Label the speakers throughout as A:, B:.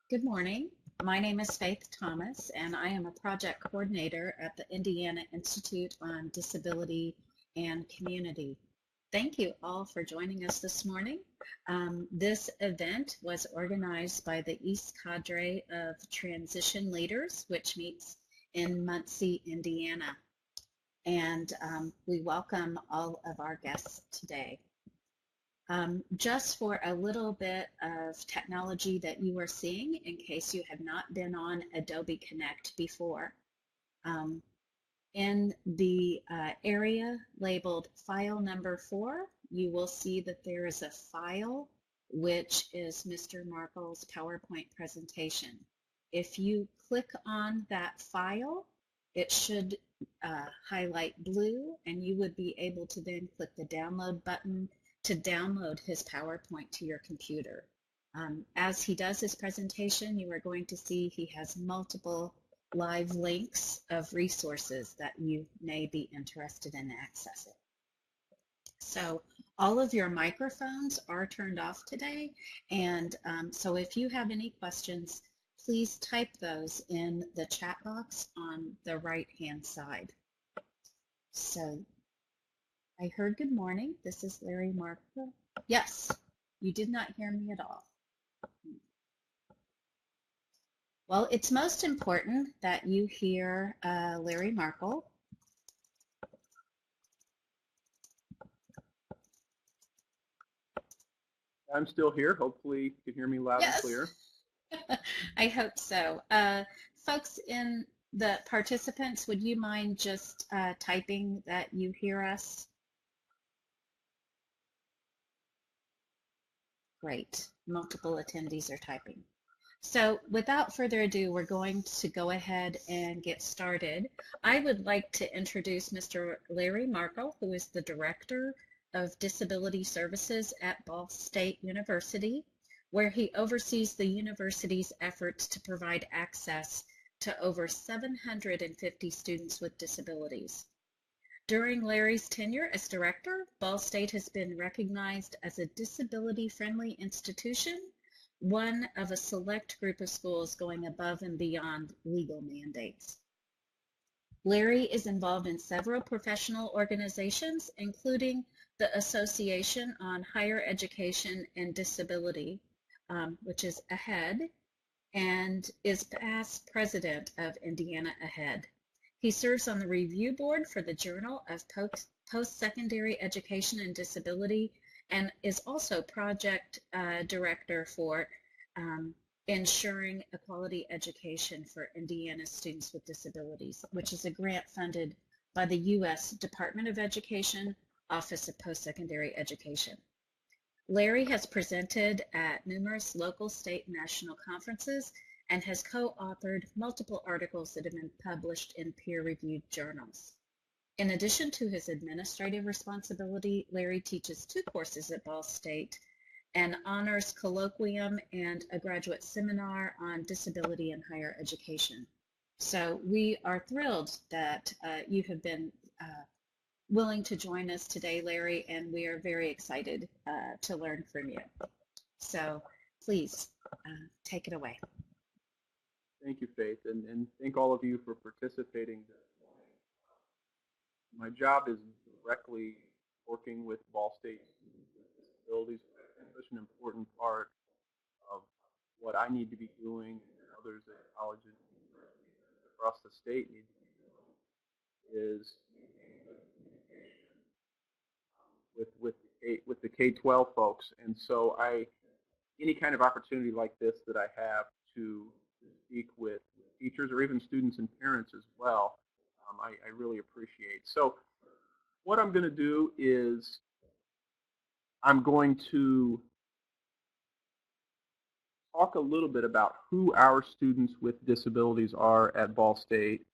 A: Good morning. My name is Faith Thomas, and I am a project coordinator at the Indiana Institute on Disability and Community. Thank you all for joining us this morning. This event was organized by the East Cadre of Transition Leaders, which meets in Muncie, Indiana. And we welcome all of our guests today. Just for a little bit of technology that you are seeing in case you have not been on Adobe Connect before. In the area labeled file number 4, you will see that there is a file which is Mr. Markle's PowerPoint presentation. If you click on that file, it should highlight blue, and you would be able to then click the download button to download his PowerPoint to your computer. As he does his presentation, you are going to see he has multiple live links of resources that you may be interested in accessing. So all of your microphones are turned off today, and so if you have any questions, please type those in the chat box on the right-hand side. So I heard good morning. This is Larry Markle. Yes, you did not hear me at all. Well, it's most important that you hear Larry Markle.
B: I'm still here. Hopefully you can hear me loud and clear.
A: I hope so. Folks in the participants, would you mind just typing that you hear us? Great. Multiple attendees are typing. So without further ado, we're going to go ahead and get started. I would like to introduce Mr. Larry Markle, who is the Director of Disability Services at Ball State University, where he oversees the university's efforts to provide access to over 750 students with disabilities. During Larry's tenure as director, Ball State has been recognized as a disability-friendly institution, one of a select group of schools going above and beyond legal mandates. Larry is involved in several professional organizations, including the Association on Higher Education and Disability, which is AHEAD, and is past president of Indiana AHEAD. He serves on the review board for the Journal of Postsecondary Education and Disability, and is also project director for ensuring a quality education for Indiana students with disabilities, which is a grant funded by the U.S. Department of Education, Office of Postsecondary Education. Larry has presented at numerous local, state, and national conferences and has co-authored multiple articles that have been published in peer-reviewed journals. In addition to his administrative responsibility, Larry teaches 2 courses at Ball State, an honors colloquium and a graduate seminar on disability and higher education. So we are thrilled that you have been willing to join us today, Larry, and we are very excited to learn from you. So please take it away.
B: Thank you, Faith, and thank all of you for participating this morning. My job is directly working with Ball State students with disabilities. It's such an important part of what I need to be doing and others at colleges and universities across the state need to be doing is with the K-12 folks. And so any kind of opportunity like this that I have to speak with teachers or even students and parents as well, I really appreciate. So what I'm going to do is I'm going to talk a little bit about who our students with disabilities are at Ball State,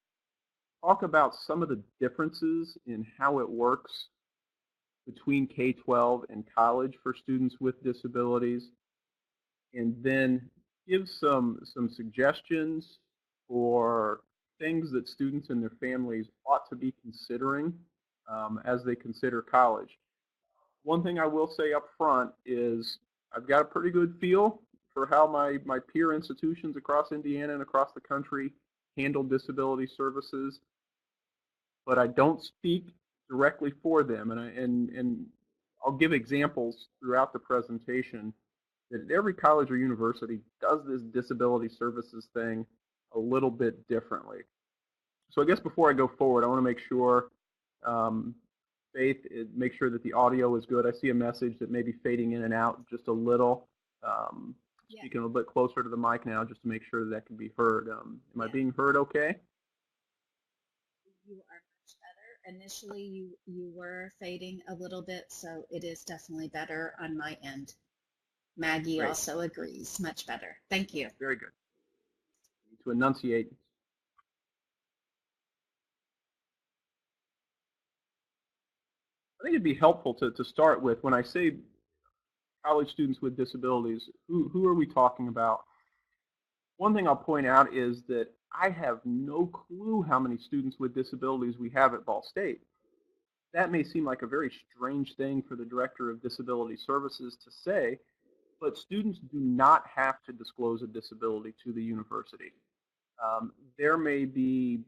B: talk about some of the differences in how it works between K-12 and college for students with disabilities, and then give some suggestions for things that students and their families ought to be considering as they consider college. One thing I will say up front is I've got a pretty good feel for how my peer institutions across Indiana and across the country handle disability services, but I don't speak directly for them. And I'll give examples throughout the presentation that every college or university does this disability services thing a little bit differently. So I guess before I go forward, I want to make sure, um, Faith, make sure that the audio is good. I see a message that may be fading in and out just a little. Um,
A: Yeah,
B: Speaking a little bit closer to the mic now just to make sure that, that can be heard. Am I
A: yeah,
B: being heard okay?
A: you are much better. Initially, you were fading a little bit, so it is definitely better on my end. Maggie
B: Great.
A: also agrees, much better. Thank you.
B: Very good. To enunciate, I think it'd be helpful to start with when I say college students with disabilities, who are we talking about? One thing I'll point out is that I have no clue how many students with disabilities we have at Ball State. That may seem like a very strange thing for the Director of Disability Services to say, but students do not have to disclose a disability to the university. There may be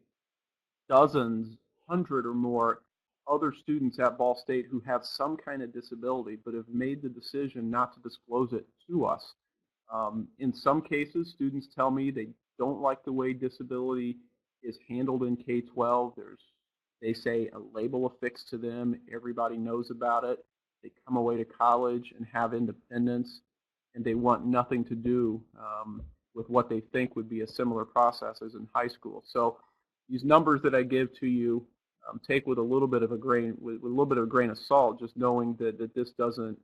B: dozens, 100 or more other students at Ball State who have some kind of disability but have made the decision not to disclose it to us. In some cases, students tell me they don't like the way disability is handled in K-12. They say a label affixed to them. Everybody knows about it. They come away to college and have independence, and they want nothing to do with what they think would be a similar process as in high school. So these numbers that I give to you take with a little bit of a grain, with a little bit of a grain of salt, just knowing that this doesn't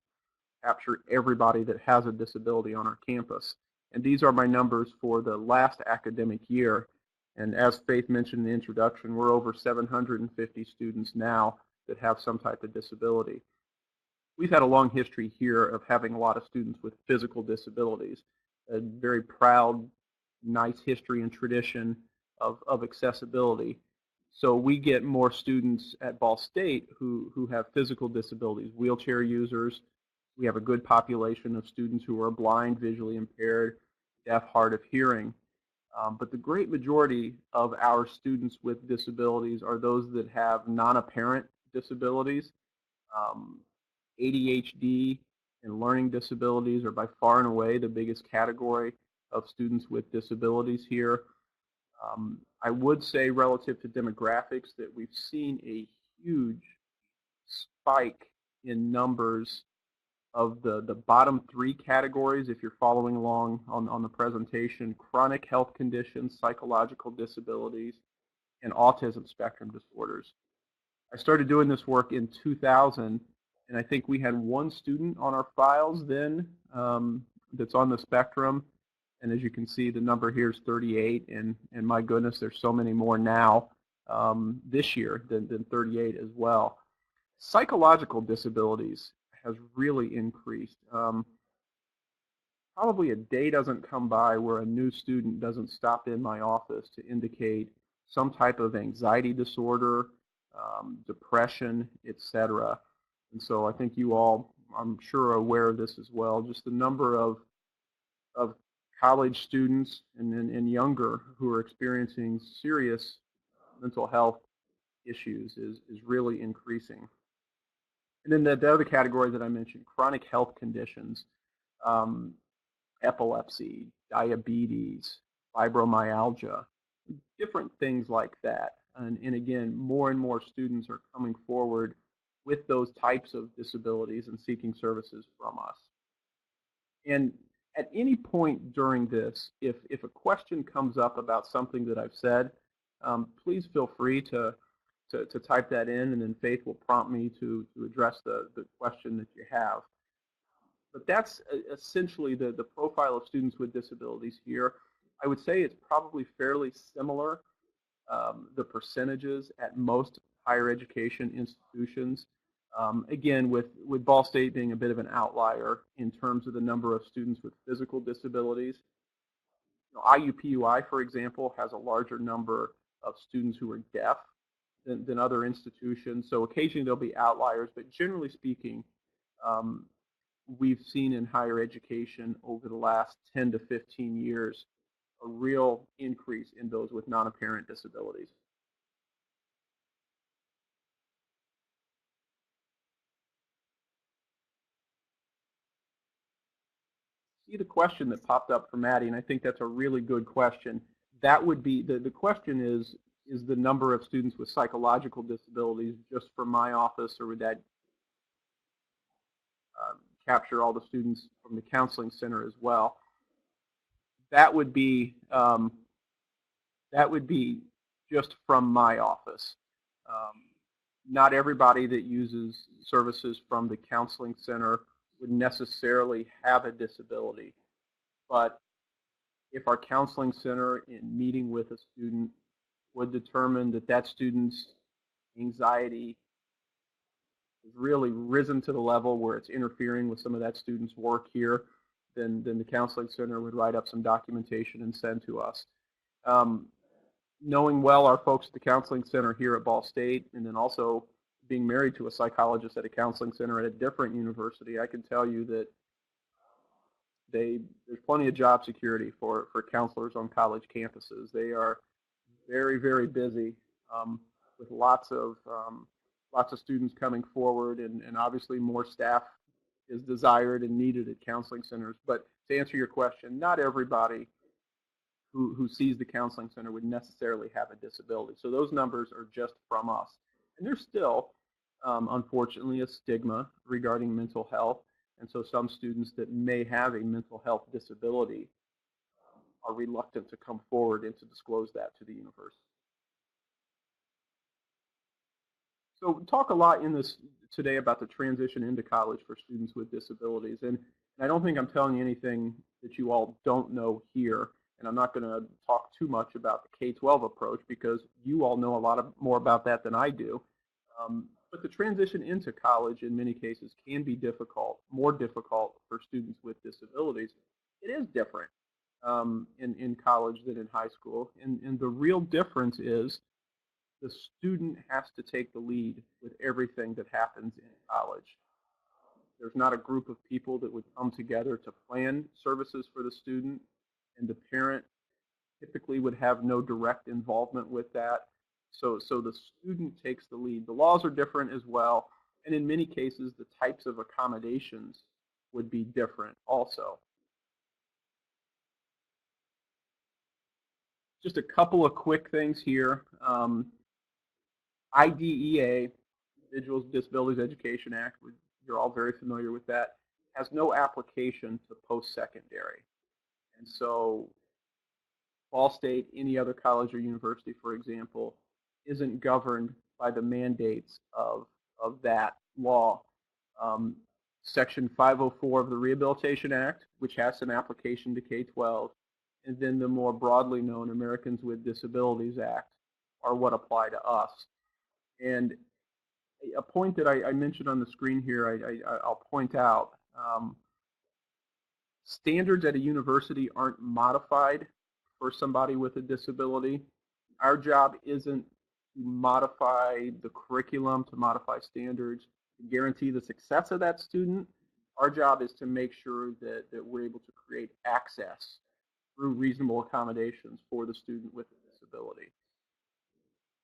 B: capture everybody that has a disability on our campus. And these are my numbers for the last academic year. And as Faith mentioned in the introduction, we're over 750 students now that have some type of disability. We've had a long history here of having a lot of students with physical disabilities, a very proud, nice history and tradition of accessibility. So we get more students at Ball State who have physical disabilities, wheelchair users. We have a good population of students who are blind, visually impaired, deaf, hard of hearing. But the great majority of our students with disabilities are those that have non-apparent disabilities. Um, ADHD and learning disabilities are by far and away the biggest category of students with disabilities here. I would say relative to demographics that we've seen a huge spike in numbers of the bottom three categories, if you're following along on the presentation: chronic health conditions, psychological disabilities, and autism spectrum disorders. I started doing this work in 2000, and I think we had one student on our files then that's on the spectrum. And as you can see, the number here is 38, and my goodness, there's so many more now this year than 38 as well. Psychological disabilities has really increased. Probably a day doesn't come by where a new student doesn't stop in my office to indicate some type of anxiety disorder, depression, etc. And so I think you all, I'm sure, are aware of this as well. Just the number of college students and younger who are experiencing serious mental health issues is really increasing. And then the other category that I mentioned, chronic health conditions, um, epilepsy, diabetes, fibromyalgia, different things like that. And again, more and more students are coming forward with those types of disabilities and seeking services from us. And at any point during this, if a question comes up about something that I've said, please feel free to type that in, and then Faith will prompt me to address the question that you have. But that's essentially the profile of students with disabilities here. I would say it's probably fairly similar, the percentages at most higher education institutions. Again, with Ball State being a bit of an outlier in terms of the number of students with physical disabilities. IUPUI, for example, has a larger number of students who are deaf than other institutions. So occasionally there'll be outliers, but generally speaking, um, we've seen in higher education over the last 10 to 15 years a real increase in those with non-apparent disabilities. See the question that popped up from Maddie, and I think that's a really good question. That would be, the question is the number of students with psychological disabilities just from my office, or would that capture all the students from the counseling center as well? That would be just from my office. Not everybody that uses services from the counseling center would necessarily have a disability, but if our counseling center, in meeting with a student, would determine that that student's anxiety has really risen to the level where it's interfering with some of that student's work here, then the counseling center would write up some documentation and send to us. Knowing well our folks at the counseling center here at Ball State, and then also being married to a psychologist at a counseling center at a different university, I can tell you that there's plenty of job security for counselors on college campuses. They are very, very busy with lots of students coming forward, and obviously more staff is desired and needed at counseling centers. But to answer your question, not everybody who sees the counseling center would necessarily have a disability. So those numbers are just from us. And there's still, unfortunately, a stigma regarding mental health. And so some students that may have a mental health disability are reluctant to come forward and to disclose that to the university. So we talk a lot in this today about the transition into college for students with disabilities. And I don't think I'm telling you anything that you all don't know here. And I'm not going to talk too much about the K-12 approach because you all know a lot more about that than I do. But the transition into college in many cases can be difficult, more difficult for students with disabilities. It is different in college than in high school. And the real difference is the student has to take the lead with everything that happens in college. There's not a group of people that would come together to plan services for the student, and the parent typically would have no direct involvement with that. So the student takes the lead. The laws are different as well, and in many cases, the types of accommodations would be different also. Just a couple of quick things here. IDEA, Individuals with Disabilities Education Act, you're all very familiar with that, has no application to post-secondary. And so Ball State, any other college or university, for example, isn't governed by the mandates of that law. Section 504 of the Rehabilitation Act, which has some application to K-12, and then the more broadly known Americans with Disabilities Act are what apply to us. And a point that I mentioned on the screen here, I'll point out. Standards at a university aren't modified for somebody with a disability. Our job isn't to modify the curriculum, to modify standards, to guarantee the success of that student. Our job is to make sure that we're able to create access through reasonable accommodations for the student with a disability.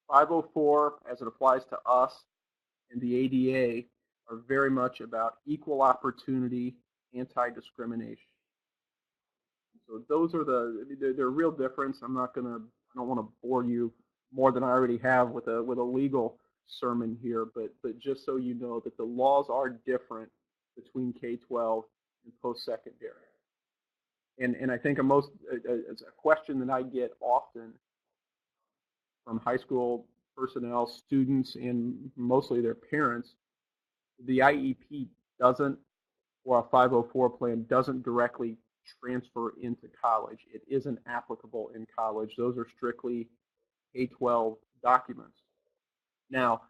B: 504, as it applies to us, and the ADA are very much about equal opportunity, anti-discrimination. So those are they're real difference. I don't want to bore you more than I already have with a legal sermon here, but just so you know that the laws are different between K-12 and post-secondary. And I think it's a question that I get often from high school personnel, students, and mostly their parents. The IEP doesn't, or a 504 plan doesn't directly transfer into college. It isn't applicable in college. Those are strictly K-12 documents. Now,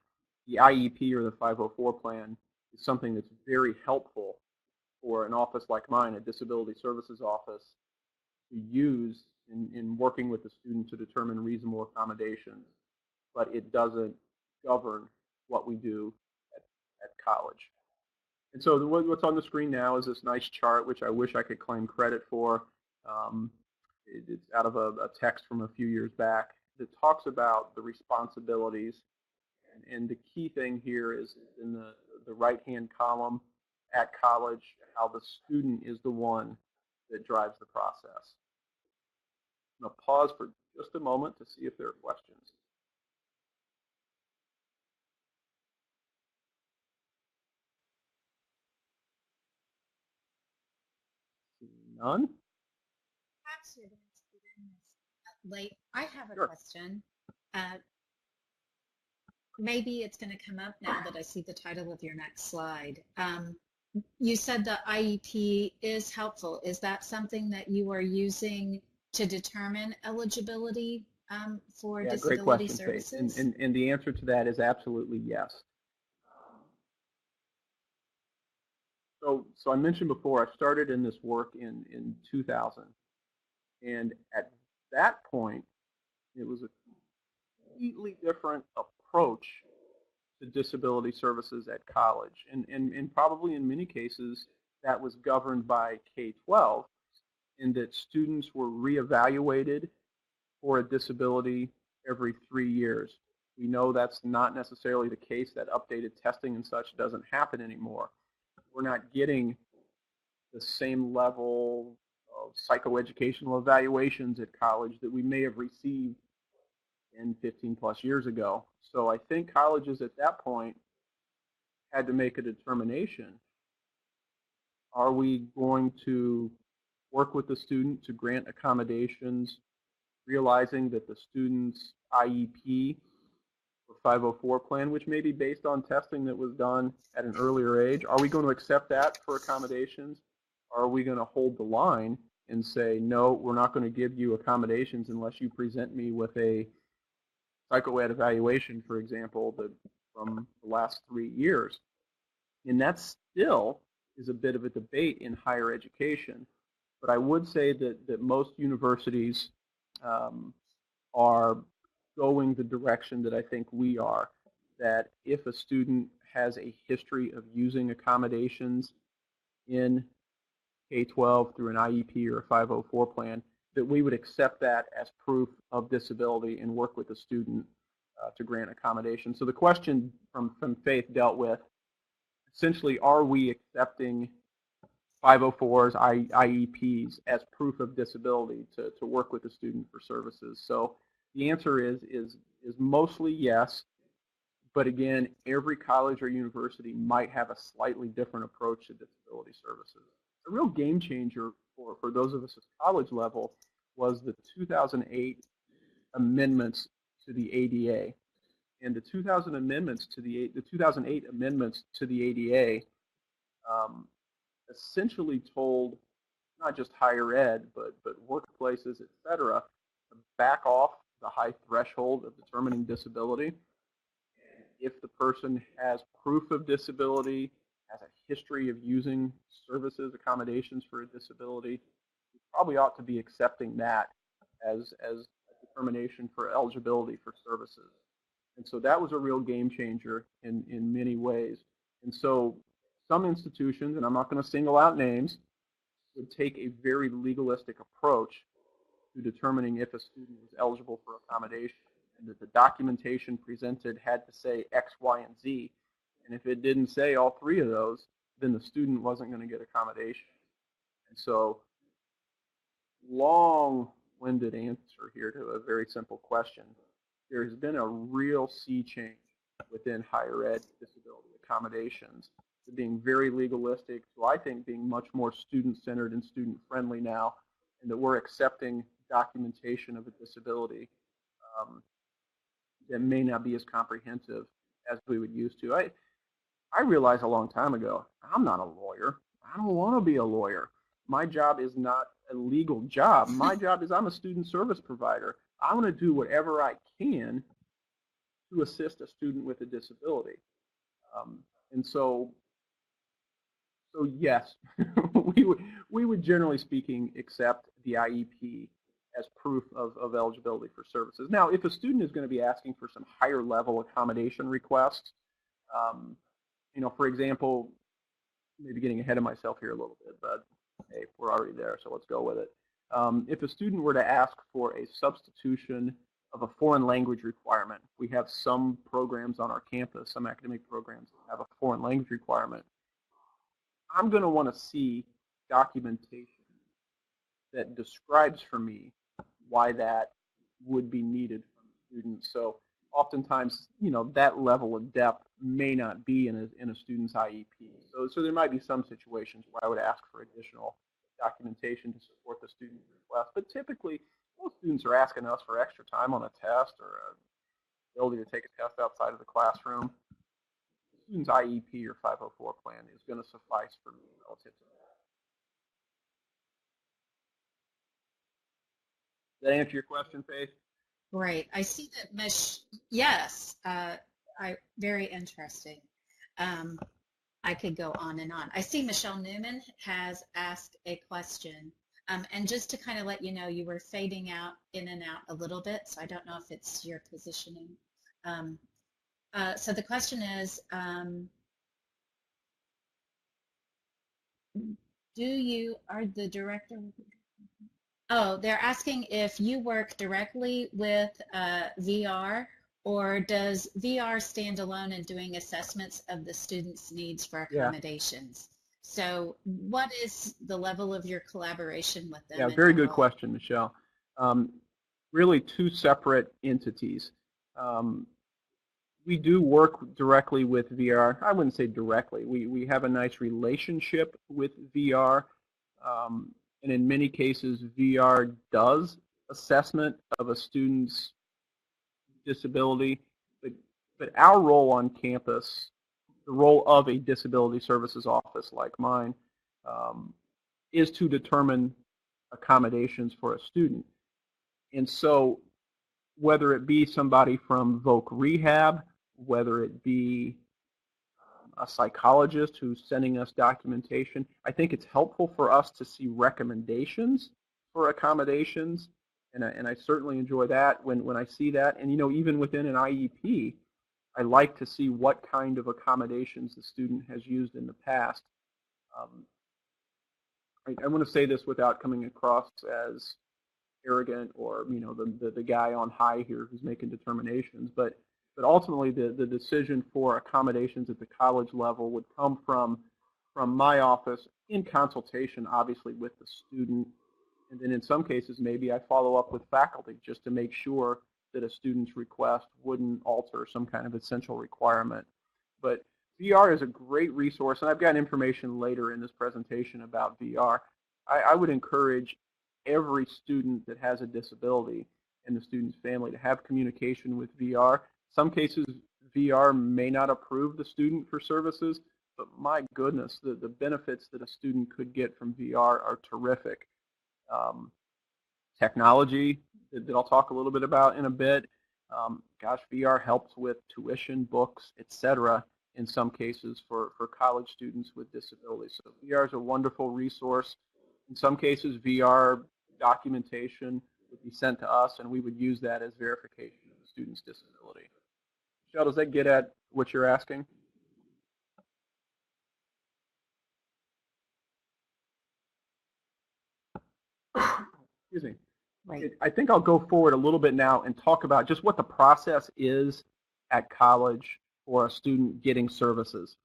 B: the IEP or the 504 plan is something that's very helpful for an office like mine, a disability services office, to use in working with the student to determine reasonable accommodations, but it doesn't govern what we do at college. And so what's on the screen now is this nice chart, which I wish I could claim credit for. Um, it's out of a text from a few years back that talks about the responsibilities. And the key thing here is in the right-hand column at college, how the student is the one that drives the process. I'm going to pause for just a moment to see if there are questions. None?
A: Perhaps you're going to be doing this late. I have a
B: Sure.
A: question. Uh, Maybe it's going to come up now that I see the title of your next slide. You said the IEP is helpful. Is that something that you are using to determine eligibility for
B: Yeah, great
A: disability
B: question, Faith.
A: services?
B: And the answer to that is absolutely yes. So I mentioned before, I started in this work in 2000. And at that point, it was a completely different approach to disability services at college. And probably in many cases, that was governed by K-12 in that students were reevaluated for a disability every 3 years. We know that's not necessarily the case, that updated testing and such doesn't happen anymore. We're not getting the same level of psychoeducational evaluations at college that we may have received 10, 15 plus years ago. So I think colleges at that point had to make a determination. Are we going to work with the student to grant accommodations, realizing that the student's IEP or 504 plan, which may be based on testing that was done at an earlier age, are we going to accept that for accommodations? Or are we going to hold the line and say, no, we're not going to give you accommodations unless you present me with a psychoed evaluation, for example, from the last 3 years? And that still is a bit of a debate in higher education. But I would say that most universities are going the direction that I think we are, that if a student has a history of using accommodations in K-12 through an IEP or a 504 plan, that we would accept that as proof of disability and work with the student to grant accommodation. So the question from Faith dealt with, essentially, are we accepting 504s, IEPs as proof of disability to work with the student for services? So the answer is mostly yes, but again, every college or university might have a slightly different approach to disability services. A real game changer for those of us at college level was the 2008 amendments to the ADA. And the 2008 amendments to the ADA essentially told not just higher ed, but workplaces, et cetera, to back off the high threshold of determining disability. If the person has proof of disability, has a history of using services, accommodations for a disability, we probably ought to be accepting that as a determination for eligibility for services. And so that was a real game changer in many ways. And so some institutions, and I'm not going to single out names, would take a very legalistic approach to determining if a student was eligible for accommodation, and that the documentation presented had to say X, Y, and Z. And if it didn't say all three of those, then the student wasn't going to get accommodation. And so, long-winded answer here to a very simple question. There has been a real sea change within higher ed disability accommodations to being very legalistic, to I think being much more student-centered and student-friendly now, and that we're accepting documentation of a disability that may not be as comprehensive as we would used to. I realized a long time ago, I'm not a lawyer. I don't want to be a lawyer. My job is not a legal job. My job is I'm a student service provider. I want to do whatever I can to assist a student with a disability. And so yes, we would generally speaking accept the IEP as proof of eligibility for services. Now, if a student is going to be asking for some higher level accommodation requests, for example, maybe getting ahead of myself here a little bit, but hey, we're already there, so let's go with it. If a student were to ask for a substitution of a foreign language requirement, we have some programs on our campus, some academic programs that have a foreign language requirement. I'm going to want to see documentation that describes for me why that would be needed from the student. So oftentimes, that level of depth may not be in a student's IEP. So there might be some situations where I would ask for additional documentation to support the student request. But typically, most students are asking us for extra time on a test or ability to take a test outside of the classroom. The student's IEP or 504 plan is going to suffice for me relative to that. Does that answer your question, Faith?
A: Right. I see that yes, very interesting. I could go on and on. I see Michelle Newman has asked a question. And just to kind of let you know, you were fading out in and out a little bit, so I don't know if it's your positioning. So the question is, are the director? Oh, they're asking if you work directly with VR, or does VR stand alone in doing assessments of the students' needs for accommodations? So what is the level of your collaboration with them?
B: Yeah,
A: and
B: very
A: your
B: good
A: role?
B: question, Michelle. Really two separate entities. We do work directly with VR. I wouldn't say directly. We have a nice relationship with VR. And in many cases, VR does assessment of a student's disability. But our role on campus, the role of a disability services office like mine, is to determine accommodations for a student. And so whether it be somebody from Voc Rehab, whether it be a psychologist who's sending us documentation, I think it's helpful for us to see recommendations for accommodations, and I certainly enjoy that when I see that. And even within an IEP, I like to see what kind of accommodations the student has used in the past. I want to say this without coming across as arrogant or the guy on high here who's making determinations, but ultimately the decision for accommodations at the college level would come from my office in consultation, obviously, with the student, and then in some cases maybe I follow up with faculty just to make sure that a student's request wouldn't alter some kind of essential requirement. But VR is a great resource, and I've got information later in this presentation about VR. I would encourage every student that has a disability and the student's family to have communication with VR. Some cases, VR may not approve the student for services, but my goodness, the benefits that a student could get from VR are terrific. Technology that I'll talk a little bit about in a bit. Gosh, VR helps with tuition, books, etc. in some cases for college students with disabilities. So VR is a wonderful resource. In some cases, VR documentation would be sent to us, and we would use that as verification of the student's disability. Michelle, does that get at what you're asking? Excuse me.
A: Right.
B: I think I'll go forward a little bit now and talk about just what the process is at college for a student getting services.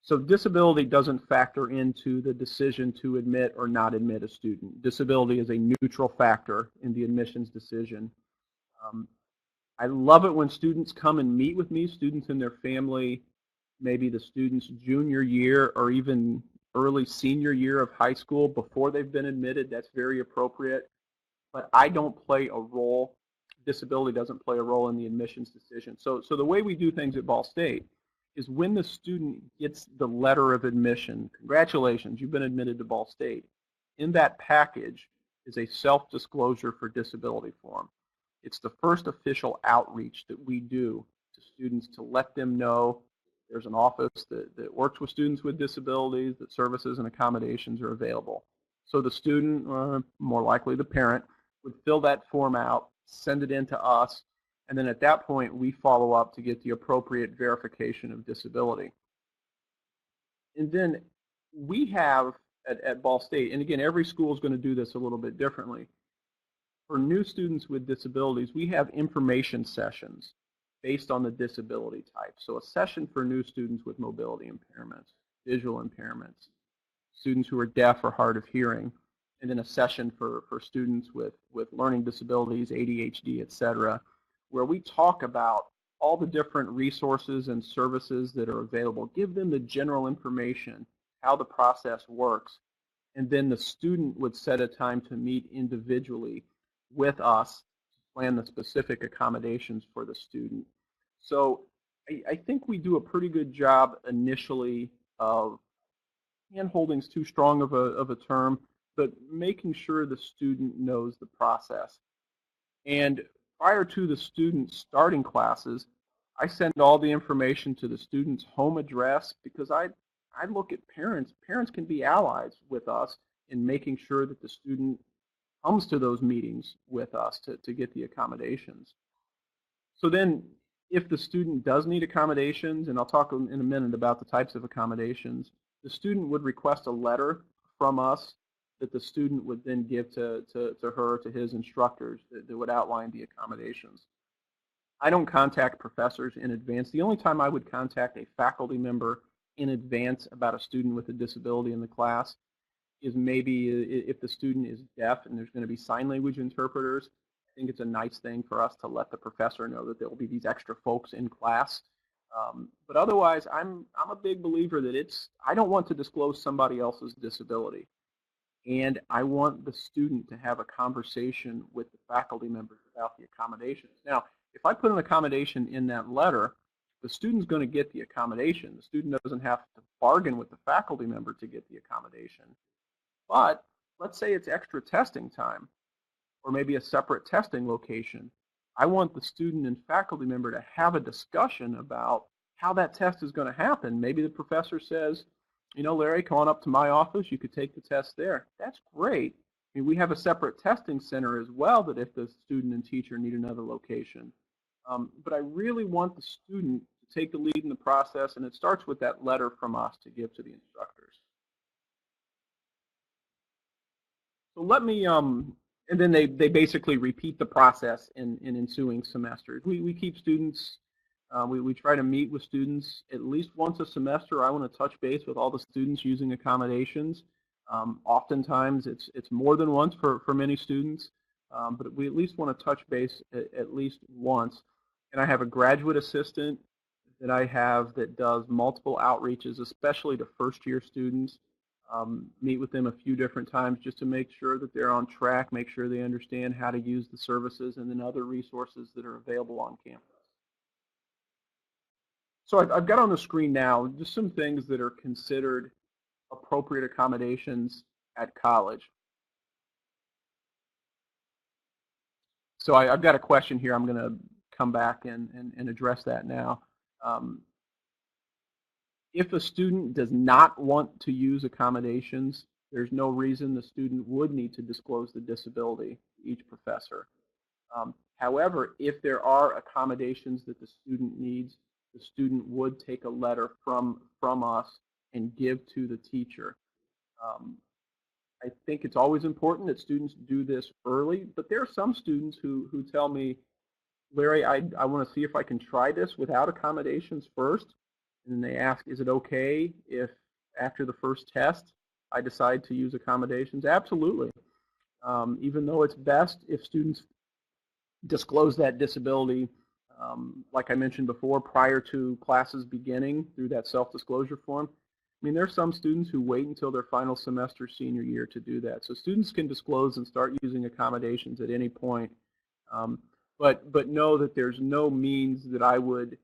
B: So disability doesn't factor into the decision to admit or not admit a student. Disability is a neutral factor in the admissions decision. I love it when students come and meet with me, students and their family, maybe the student's junior year or even early senior year of high school before they've been admitted. That's very appropriate. But I don't play a role. Disability doesn't play a role in the admissions decision. So the way we do things at Ball State is when the student gets the letter of admission, congratulations, you've been admitted to Ball State. In that package is a self-disclosure for disability form. It's the first official outreach that we do to students to let them know there's an office that works with students with disabilities, that services and accommodations are available. So the student, or more likely the parent, would fill that form out, send it in to us, and then at that point we follow up to get the appropriate verification of disability. And then we have at Ball State, and again, every school is going to do this a little bit differently. For new students with disabilities, we have information sessions based on the disability type. So a session for new students with mobility impairments, visual impairments, students who are deaf or hard of hearing, and then a session for students with learning disabilities, ADHD, et cetera, where we talk about all the different resources and services that are available, give them the general information, how the process works, and then the student would set a time to meet individually with us to plan the specific accommodations for the student. So I think we do a pretty good job initially of hand-holding's too strong of a term, but making sure the student knows the process. And prior to the student starting classes, I send all the information to the student's home address because I look at parents. Parents can be allies with us in making sure that the student comes to those meetings with us to get the accommodations. So then if the student does need accommodations, and I'll talk in a minute about the types of accommodations, the student would request a letter from us that the student would then give to her, to his instructors, that would outline the accommodations. I don't contact professors in advance. The only time I would contact a faculty member in advance about a student with a disability in the class is maybe if the student is deaf and there's going to be sign language interpreters. I think it's a nice thing for us to let the professor know that there will be these extra folks in class. But otherwise, I'm a big believer that I don't want to disclose somebody else's disability. And I want the student to have a conversation with the faculty members about the accommodations. Now, if I put an accommodation in that letter, the student's going to get the accommodation. The student doesn't have to bargain with the faculty member to get the accommodation. But let's say it's extra testing time, or maybe a separate testing location. I want the student and faculty member to have a discussion about how that test is going to happen. Maybe the professor says, you know, Larry, come on up to my office. You could take the test there. That's great. I mean, we have a separate testing center as well that if the student and teacher need another location. But I really want the student to take the lead in the process, and it starts with that letter from us to give to the instructors. So let me, and then they basically repeat the process in ensuing semesters. We keep students, we try to meet with students at least once a semester. I want to touch base with all the students using accommodations. Oftentimes it's more than once for many students, but we at least want to touch base at least once. And I have a graduate assistant that I have that does multiple outreaches, especially to first-year students. Meet with them a few different times just to make sure that they're on track, make sure they understand how to use the services and then other resources that are available on campus. So I've got on the screen now just some things that are considered appropriate accommodations at college. So I've got a question here. I'm going to come back and address that now. If a student does not want to use accommodations, there's no reason the student would need to disclose the disability to each professor. However, if there are accommodations that the student needs, the student would take a letter from us and give to the teacher. I think it's always important that students do this early, but there are some students who tell me, Larry, I want to see if I can try this without accommodations first. And then they ask, is it okay if after the first test I decide to use accommodations? Absolutely. Even though it's best if students disclose that disability, like I mentioned before, prior to classes beginning through that self-disclosure form. I mean, there are some students who wait until their final semester senior year to do that. So students can disclose and start using accommodations at any point. But know that there's no means that I would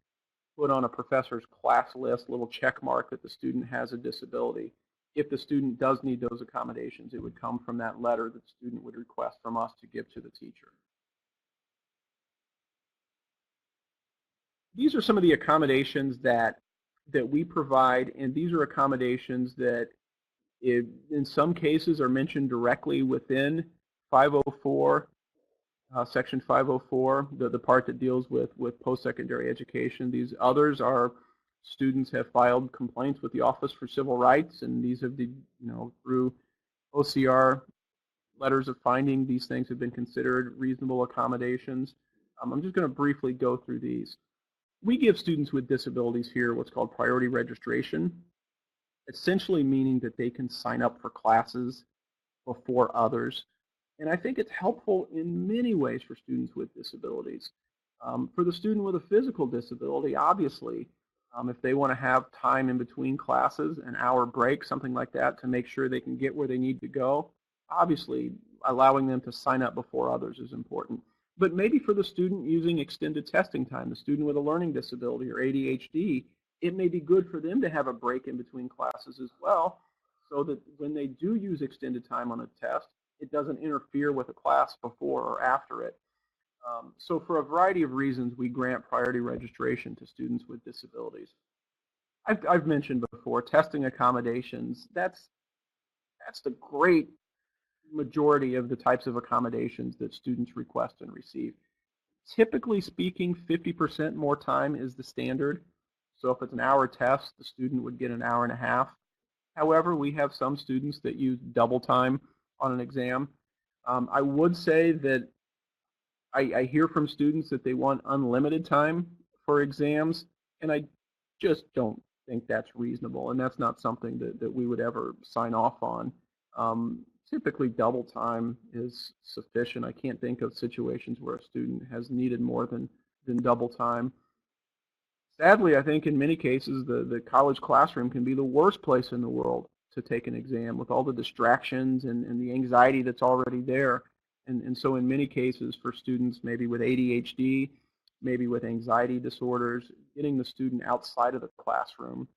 B: put on a professor's class list, little check mark that the student has a disability. If the student does need those accommodations, it would come from that letter that the student would request from us to give to the teacher. These are some of the accommodations that we provide, and these are accommodations that in some cases are mentioned directly within 504, Section 504, the part that deals with post-secondary education. These others are students have filed complaints with the Office for Civil Rights, and these have been, through OCR letters of finding, these things have been considered reasonable accommodations. I'm just going to briefly go through these. We give students with disabilities here what's called priority registration, essentially meaning that they can sign up for classes before others. And I think it's helpful in many ways for students with disabilities. For the student with a physical disability, obviously, if they want to have time in between classes, an hour break, something like that, to make sure they can get where they need to go, obviously allowing them to sign up before others is important. But maybe for the student using extended testing time, the student with a learning disability or ADHD, it may be good for them to have a break in between classes as well, so that when they do use extended time on a test, it doesn't interfere with a class before or after it. So for a variety of reasons, we grant priority registration to students with disabilities. I've mentioned before, testing accommodations, that's the great majority of the types of accommodations that students request and receive. Typically speaking, 50% more time is the standard. So if it's an hour test, the student would get an hour and a half. However, we have some students that use double time on an exam. I would say that I hear from students that they want unlimited time for exams, and I just don't think that's reasonable, and that's not something that we would ever sign off on. Typically, double time is sufficient. I can't think of situations where a student has needed more than double time. Sadly, I think in many cases, the college classroom can be the worst place in the world to take an exam with all the distractions and the anxiety that's already there. And so in many cases for students maybe with ADHD, maybe with anxiety disorders, getting the student outside of the classroom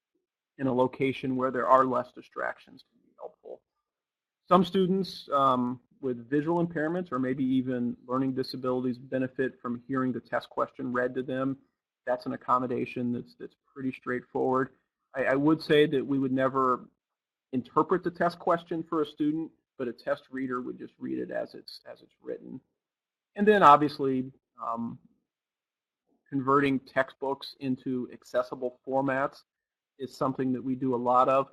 B: in a location where there are less distractions can be helpful. Some students with visual impairments or maybe even learning disabilities benefit from hearing the test question read to them. That's an accommodation that's pretty straightforward. I would say that we would never interpret the test question for a student, but a test reader would just read it as it's written. And then obviously converting textbooks into accessible formats is something that we do a lot of.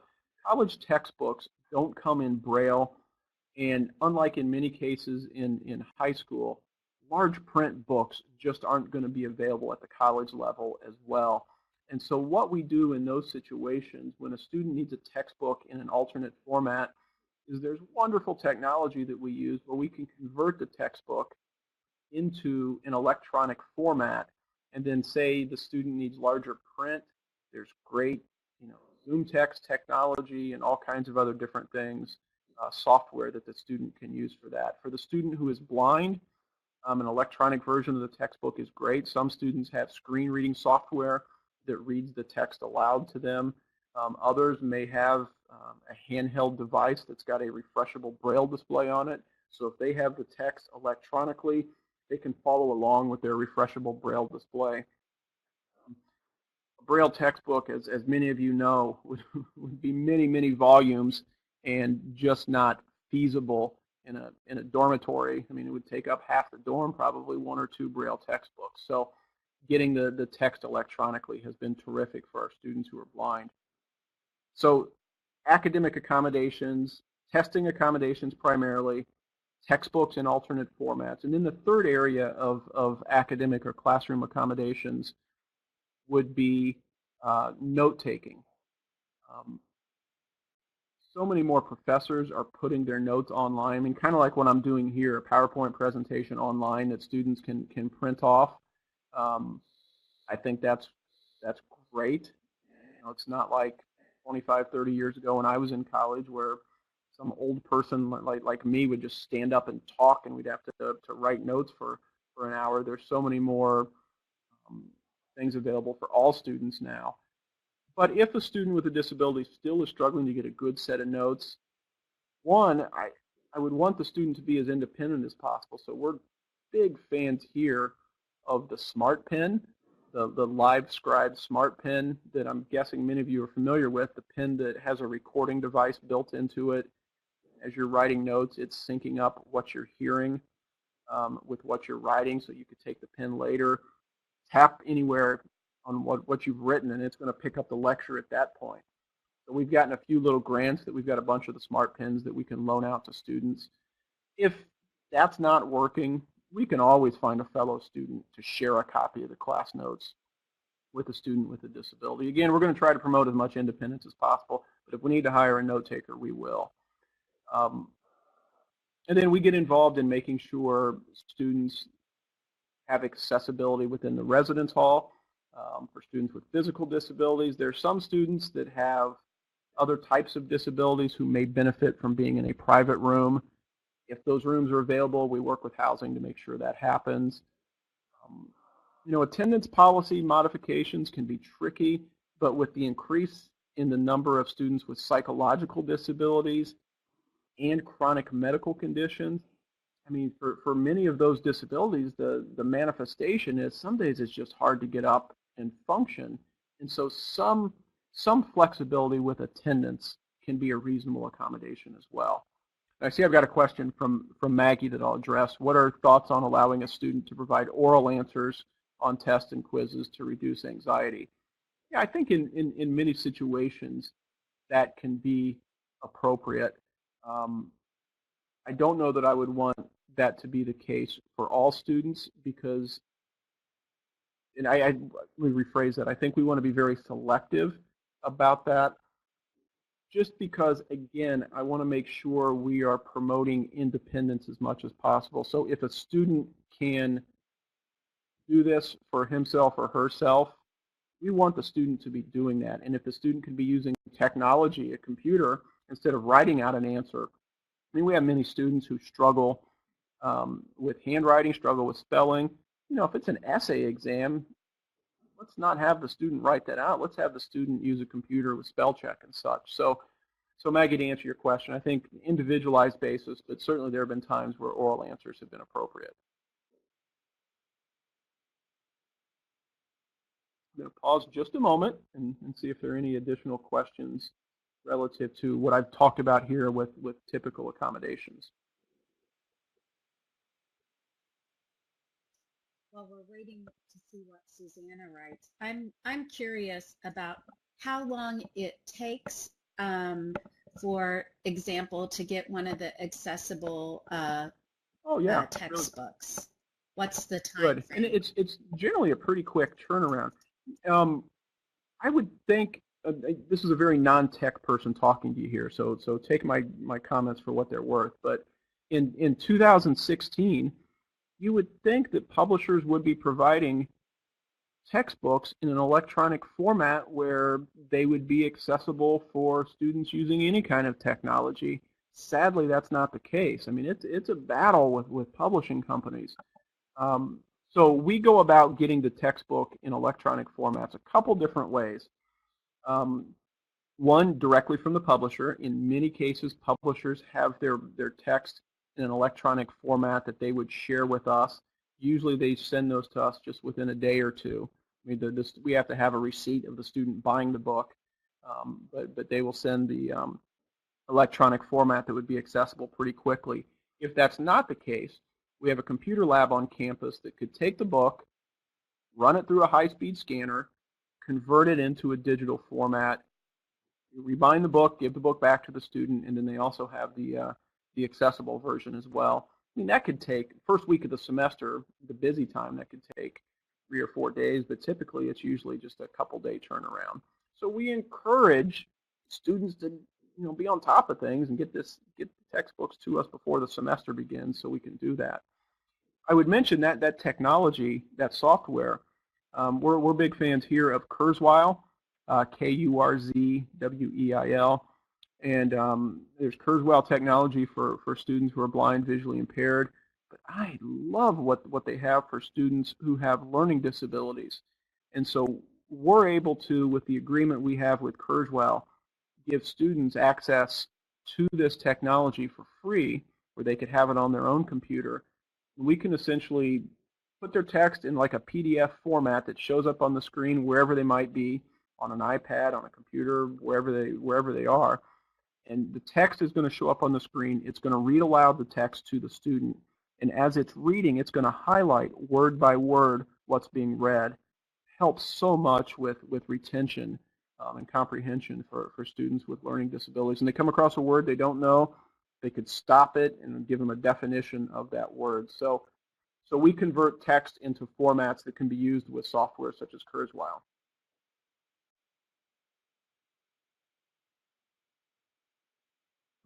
B: College textbooks don't come in Braille, and unlike in many cases in high school, large print books just aren't going to be available at the college level as well. And so what we do in those situations when a student needs a textbook in an alternate format is there's wonderful technology that we use where we can convert the textbook into an electronic format, and then say the student needs larger print, there's great Zoom text technology and all kinds of other different things, software that the student can use for that. For the student who is blind, an electronic version of the textbook is great. Some students have screen reading software that reads the text aloud to them. Others may have a handheld device that's got a refreshable Braille display on it. So if they have the text electronically, they can follow along with their refreshable Braille display. A Braille textbook, as many of you know, would be many, many volumes and just not feasible in a dormitory. I mean, it would take up half the dorm, probably one or two Braille textbooks. So getting the text electronically has been terrific for our students who are blind. So academic accommodations, testing accommodations primarily, textbooks in alternate formats. And then the third area of academic or classroom accommodations would be note-taking. So many more professors are putting their notes online. I mean, kind of like what I'm doing here, a PowerPoint presentation online that students can print off. I think that's great. It's not like 25, 30 years ago when I was in college where some old person like me would just stand up and talk and we'd have to write notes for an hour. There's so many more things available for all students now. But if a student with a disability still is struggling to get a good set of notes, one, I would want the student to be as independent as possible. So we're big fans here of the Smart Pen, the Live Scribe Smart Pen that I'm guessing many of you are familiar with, the pen that has a recording device built into it. As you're writing notes, it's syncing up what you're hearing with what you're writing, so you could take the pen later, tap anywhere on what you've written, and it's going to pick up the lecture at that point. So we've gotten a few little grants that we've got a bunch of the smart pens that we can loan out to students. If that's not working, we can always find a fellow student to share a copy of the class notes with a student with a disability. Again, we're going to try to promote as much independence as possible, but if we need to hire a note taker, we will. And then we get involved in making sure students have accessibility within the residence hall. For students with physical disabilities, there are some students that have other types of disabilities who may benefit from being in a private room. If those rooms are available, we work with housing to make sure that happens. Attendance policy modifications can be tricky, but with the increase in the number of students with psychological disabilities and chronic medical conditions, I mean, for many of those disabilities, the manifestation is some days it's just hard to get up and function. And so some flexibility with attendance can be a reasonable accommodation as well. I see I've got a question from Maggie that I'll address. What are thoughts on allowing a student to provide oral answers on tests and quizzes to reduce anxiety? Yeah, I think in many situations that can be appropriate. I don't know that I would want that to be the case for all students because, and let me rephrase that, I think we want to be very selective about that just because, again, I want to make sure we are promoting independence as much as possible. So if a student can do this for himself or herself, we want the student to be doing that. And if the student can be using technology, a computer, instead of writing out an answer, I mean, we have many students who struggle with handwriting, struggle with spelling. If it's an essay exam, let's not have the student write that out. Let's have the student use a computer with spell check and such. So Maggie, to answer your question, I think individualized basis, but certainly there have been times where oral answers have been appropriate. I'm going to pause just a moment and see if there are any additional questions relative to what I've talked about here with typical accommodations.
A: While we're waiting to see what Susanna writes, I'm curious about how long it takes, for example, to get one of the accessible textbooks. Really? What's the time frame?
B: And it's generally a pretty quick turnaround. I would think this is a very non-tech person talking to you here, so take my comments for what they're worth. But in 2016. You would think that publishers would be providing textbooks in an electronic format where they would be accessible for students using any kind of technology. Sadly, that's not the case. I mean, it's a battle with publishing companies. So we go about getting the textbook in electronic formats a couple different ways. One, directly from the publisher. In many cases, publishers have their text in an electronic format that they would share with us. Usually they send those to us just within a day or two. I mean, we have to have a receipt of the student buying the book, but they will send the electronic format that would be accessible pretty quickly. If that's not the case, we have a computer lab on campus that could take the book, run it through a high-speed scanner, convert it into a digital format, rebind the book, give the book back to the student, and then they also have the accessible version as well. I mean, that could take, first week of the semester, the busy time, that could take 3 or 4 days, but typically it's usually just a couple-day turnaround. So we encourage students to be on top of things and get the textbooks to us before the semester begins so we can do that. I would mention that technology, that software, we're big fans here of Kurzweil, Kurzweil. And there's Kurzweil technology for students who are blind, visually impaired. But I love what they have for students who have learning disabilities. And so we're able to, with the agreement we have with Kurzweil, give students access to this technology for free, where they could have it on their own computer. We can essentially put their text in like a PDF format that shows up on the screen wherever they might be, on an iPad, on a computer, wherever they are. And the text is going to show up on the screen. It's going to read aloud the text to the student. And as it's reading, it's going to highlight word by word what's being read, helps so much with retention and comprehension for students with learning disabilities. And they come across a word they don't know, they could stop it and give them a definition of that word. So we convert text into formats that can be used with software such as Kurzweil.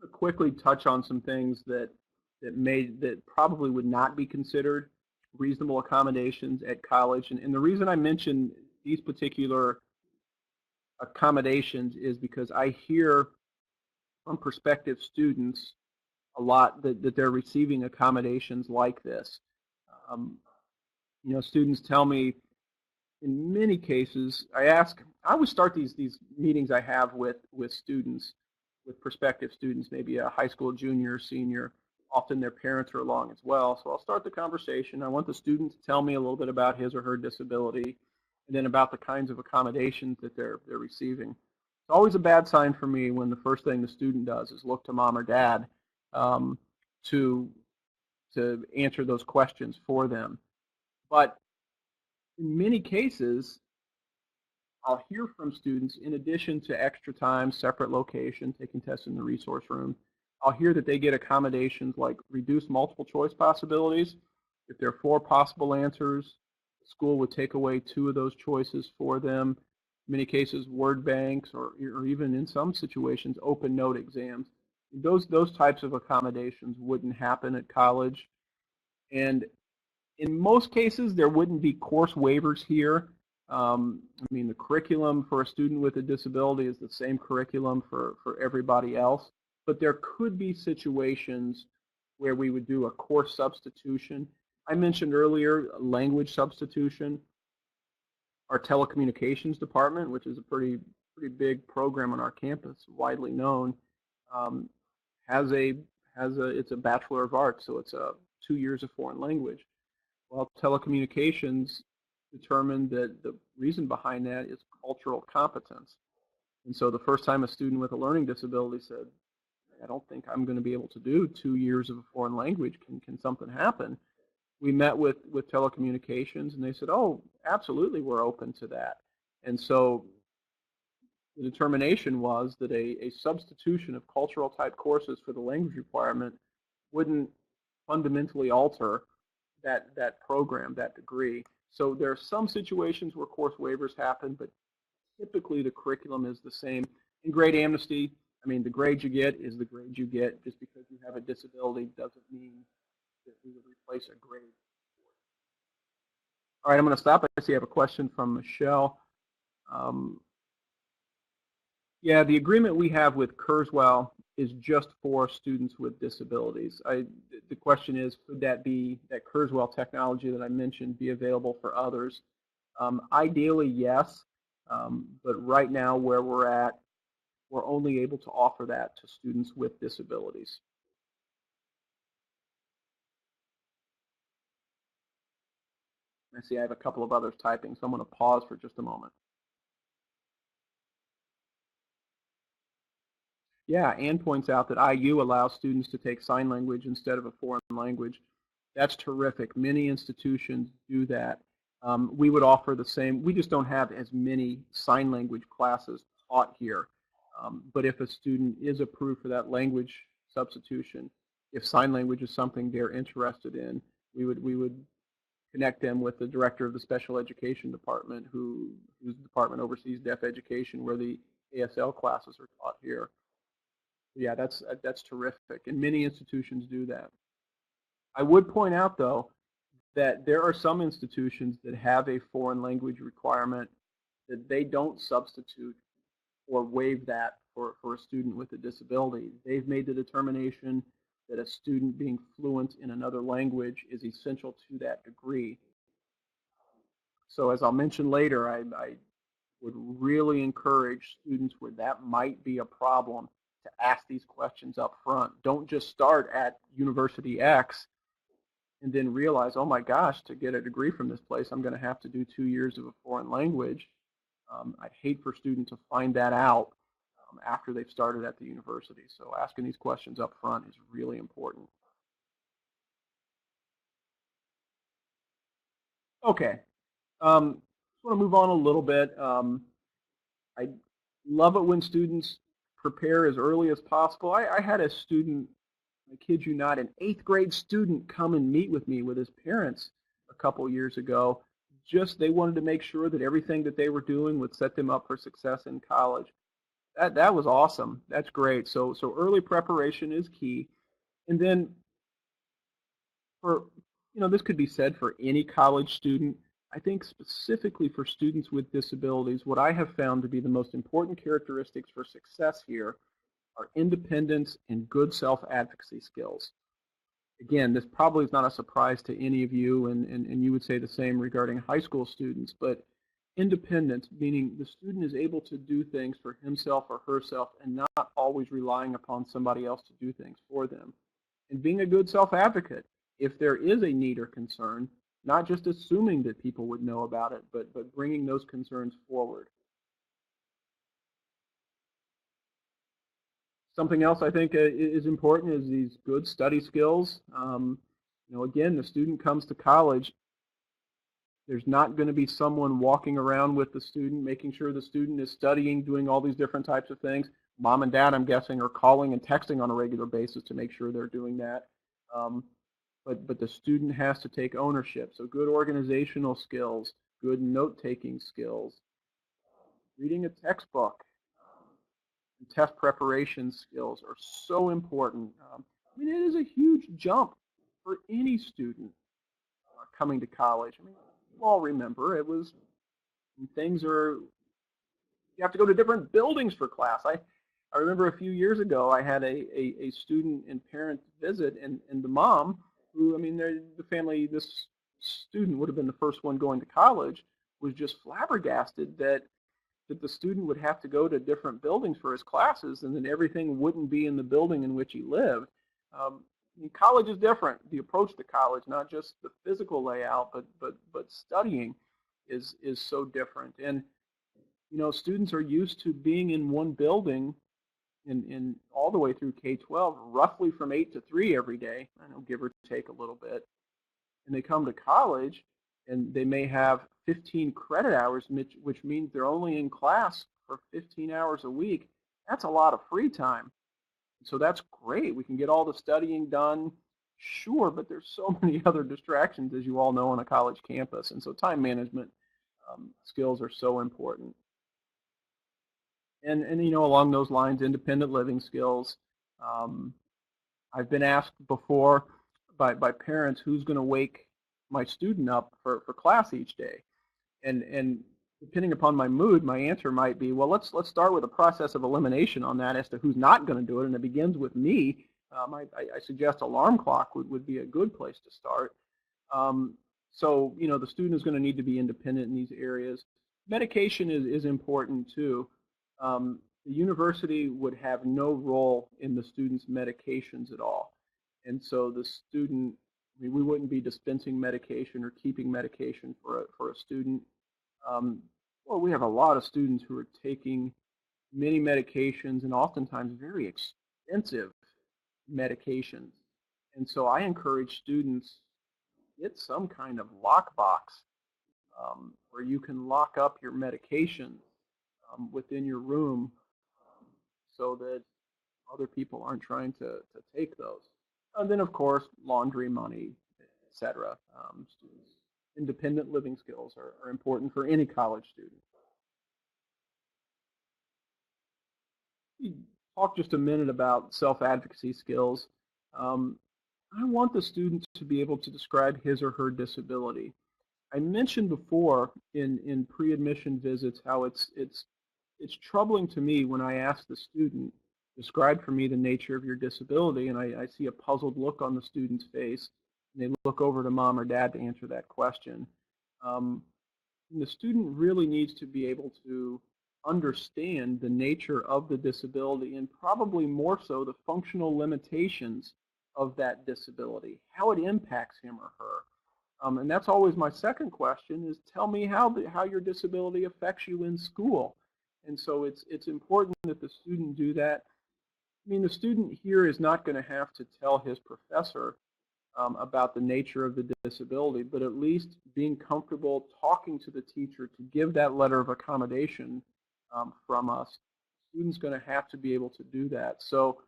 B: I'll quickly touch on some things that probably would not be considered reasonable accommodations at college. And the reason I mention these particular accommodations is because I hear from prospective students a lot that they're receiving accommodations like this. Um, students tell me in many cases, I always start these meetings I have with students, with prospective students, maybe a high school junior, senior. Often their parents are along as well. So I'll start the conversation. I want the student to tell me a little bit about his or her disability, and then about the kinds of accommodations that they're receiving. It's always a bad sign for me when the first thing the student does is look to mom or dad um, to answer those questions for them. But in many cases, I'll hear from students, in addition to extra time, separate location, taking tests in the resource room, I'll hear that they get accommodations like reduced multiple choice possibilities. If there are 4 possible answers, the school would take away 2 of those choices for them. In many cases, word banks, or even in some situations, open note exams. Those types of accommodations wouldn't happen at college. And in most cases, there wouldn't be course waivers here. I mean, the curriculum for a student with a disability is the same curriculum for everybody else, but there could be situations where we would do a course substitution. I mentioned earlier language substitution. Our telecommunications department, which is a pretty big program on our campus, widely known, um, has it's a Bachelor of Arts, so it's a 2 years of foreign language. Well, telecommunications determined that the reason behind that is cultural competence. And so the first time a student with a learning disability said, I don't think I'm going to be able to do 2 years of a foreign language, can something happen? We met with telecommunications, and they said, oh, absolutely, we're open to that. And so the determination was that a substitution of cultural type courses for the language requirement wouldn't fundamentally alter that program, that degree. So there are some situations where course waivers happen, but typically the curriculum is the same. In grade amnesty, I mean, the grade you get is the grade you get. Just because you have a disability doesn't mean that we would replace a grade. All right, I'm going to stop. I see I have a question from Michelle. Yeah, the agreement we have with Kurzweil is just for students with disabilities. The question is, could that Kurzweil technology that I mentioned be available for others? Ideally, yes, but right now where we're at, we're only able to offer that to students with disabilities. I see I have a couple of others typing, so I'm going to pause for just a moment. Yeah, Ann points out that IU allows students to take sign language instead of a foreign language. That's terrific. Many institutions do that. We would offer the same. We just don't have as many sign language classes taught here. But if a student is approved for that language substitution, if sign language is something they're interested in, we would connect them with the director of the special education department, whose department oversees deaf education, where the ASL classes are taught here. Yeah, that's terrific, and many institutions do that. I would point out, though, that there are some institutions that have a foreign language requirement that they don't substitute or waive that for a student with a disability. They've made the determination that a student being fluent in another language is essential to that degree. So as I'll mention later, I would really encourage students where that might be a problem to ask these questions up front. Don't just start at University X and then realize, oh my gosh, to get a degree from this place, I'm going to have to do 2 years of a foreign language. I'd hate for students to find that out after they've started at the university. So asking these questions up front is really important. Okay. just want to move on a little bit. I love it when students prepare as early as possible. I had a student, I kid you not, an 8th grade student come and meet with me with his parents a couple years ago. Just they wanted to make sure that everything that they were doing would set them up for success in college. That was awesome. That's great. So early preparation is key. And then for, this could be said for any college student. I think specifically for students with disabilities, what I have found to be the most important characteristics for success here are independence and good self-advocacy skills. Again, this probably is not a surprise to any of you, and you would say the same regarding high school students, but independence, meaning the student is able to do things for himself or herself and not always relying upon somebody else to do things for them. And being a good self-advocate, if there is a need or concern, not just assuming that people would know about it, but bringing those concerns forward. Something else I think is important is these good study skills. Again, the student comes to college. There's not going to be someone walking around with the student, making sure the student is studying, doing all these different types of things. Mom and dad, I'm guessing, are calling and texting on a regular basis to make sure they're doing that. But the student has to take ownership. So good organizational skills, good note-taking skills, reading a textbook, and test preparation skills are so important. It is a huge jump for any student coming to college. You all remember things are, you have to go to different buildings for class. I remember a few years ago I had a student and parent visit, and the mom, who, the family, this student would have been the first one going to college, was just flabbergasted that the student would have to go to different buildings for his classes, and then everything wouldn't be in the building in which he lived. College is different. The approach to college, not just the physical layout, but studying is so different. And students are used to being in one building in all the way through K-12, roughly from 8 to 3 every day. I know, give or take a little bit. And they come to college, and they may have 15 credit hours, which means they're only in class for 15 hours a week. That's a lot of free time. So that's great. We can get all the studying done, sure, but there's so many other distractions, as you all know, on a college campus. And so time management skills are so important. And along those lines, independent living skills. I've been asked before by parents who's going to wake my student up for class each day. And depending upon my mood, my answer might be, well, let's start with a process of elimination on that as to who's not going to do it, and it begins with me. I suggest alarm clock would be a good place to start. So the student is going to need to be independent in these areas. Medication is important too. The university would have no role in the student's medications at all. And so the student, we wouldn't be dispensing medication or keeping medication for a student. Well, we have a lot of students who are taking many medications and oftentimes very expensive medications. And so I encourage students, get some kind of lockbox where you can lock up your medications within your room so that other people aren't trying to take those. And then, of course, laundry money, etc. Students. Independent living skills are important for any college student. Talk just a minute about self-advocacy skills. I want the student to be able to describe his or her disability. I mentioned before in pre-admission visits how it's troubling to me when I ask the student, describe for me the nature of your disability, and I see a puzzled look on the student's face, and they look over to mom or dad to answer that question. The student really needs to be able to understand the nature of the disability, and probably more so the functional limitations of that disability, how it impacts him or her. And that's always my second question, is tell me how your disability affects you in school. And so it's important that the student do that. The student here is not going to have to tell his professor about the nature of the disability, but at least being comfortable talking to the teacher to give that letter of accommodation from us. Student's going to have to be able to do that. So,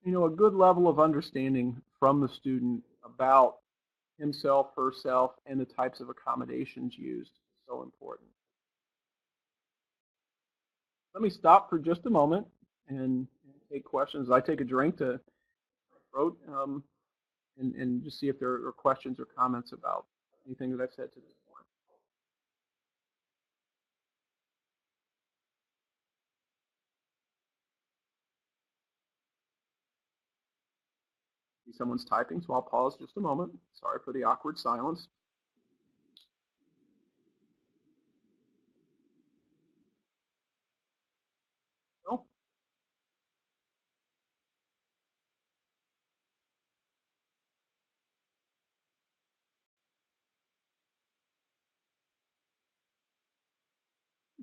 B: a good level of understanding from the student about himself, herself, and the types of accommodations used is so important. Let me stop for just a moment and take questions. I take a drink to throat and just see if there are questions or comments about anything that I've said to this point. See someone's typing, so I'll pause just a moment. Sorry for the awkward silence. No?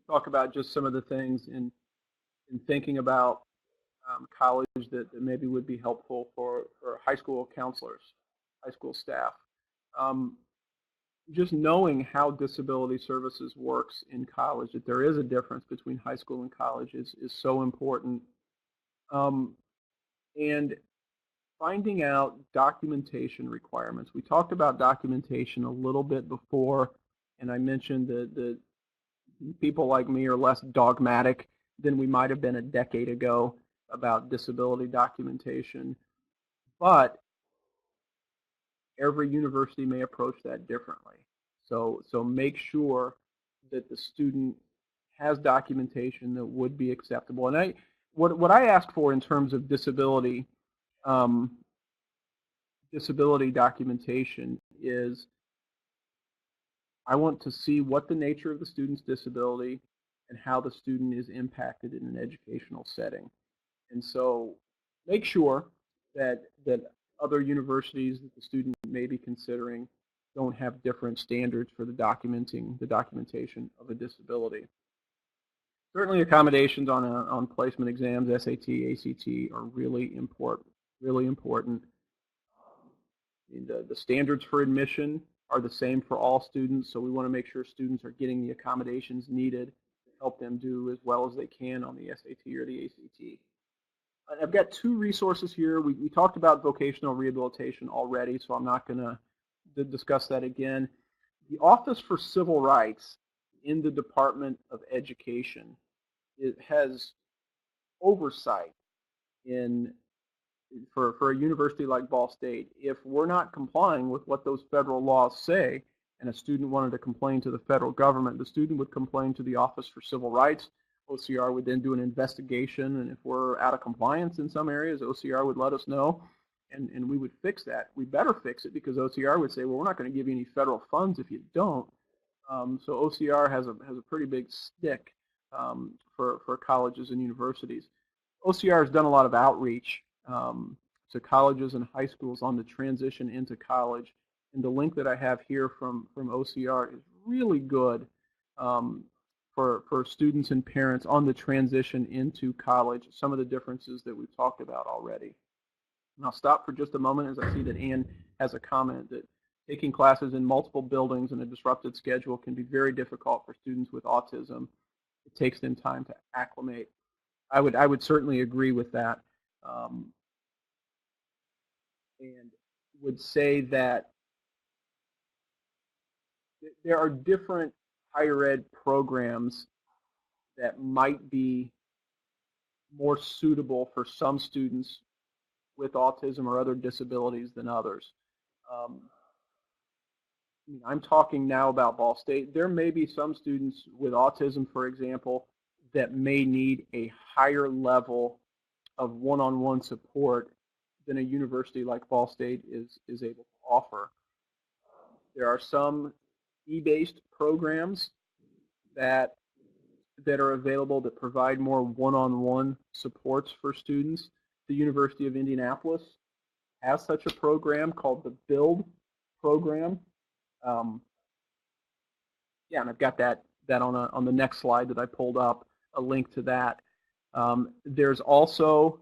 B: Talk about just some of the things in thinking about college that maybe would be helpful for high school counselors, high school staff. Um, just knowing how disability services works in college, that there is a difference between high school and college is so important. And finding out documentation requirements. We talked about documentation a little bit before, and I mentioned that people like me are less dogmatic than we might have been a decade ago about disability documentation. But every university may approach that differently. So make sure that the student has documentation that would be acceptable. And what I ask for in terms of disability disability documentation is I want to see what the nature of the student's disability and how the student is impacted in an educational setting. And so make sure that other universities that the student may be considering don't have different standards for the documentation of a disability. Certainly accommodations on placement exams, SAT, ACT are really important, really important. The standards for admission are the same for all students, so we want to make sure students are getting the accommodations needed to help them do as well as they can on the SAT or the ACT. I've got two resources here. We talked about vocational rehabilitation already, so I'm not going to discuss that again. The Office for Civil Rights in the Department of Education, it has oversight for a university like Ball State. If we're not complying with what those federal laws say, and a student wanted to complain to the federal government, the student would complain to the Office for Civil Rights. OCR would then do an investigation, and if we're out of compliance in some areas, OCR would let us know, and we would fix that. We better fix it because OCR would say, well, we're not going to give you any federal funds if you don't. So OCR has a pretty big stick for colleges and universities. OCR has done a lot of outreach to colleges and high schools on the transition into college. And the link that I have here from OCR is really good for students and parents on the transition into college, some of the differences that we've talked about already. And I'll stop for just a moment as I see that Ann has a comment that taking classes in multiple buildings in a disrupted schedule can be very difficult for students with autism. It takes them time to acclimate. I would certainly agree with that. And would say that there are different higher ed programs that might be more suitable for some students with autism or other disabilities than others. I'm talking now about Ball State. There may be some students with autism, for example, that may need a higher level of one-on-one support than a university like Ball State is able to offer. There are some fee-based programs that are available that provide more one-on-one supports for students. The University of Indianapolis has such a program called the BUILD program. Yeah, and I've got that on the next slide that I pulled up, a link to that. There's also,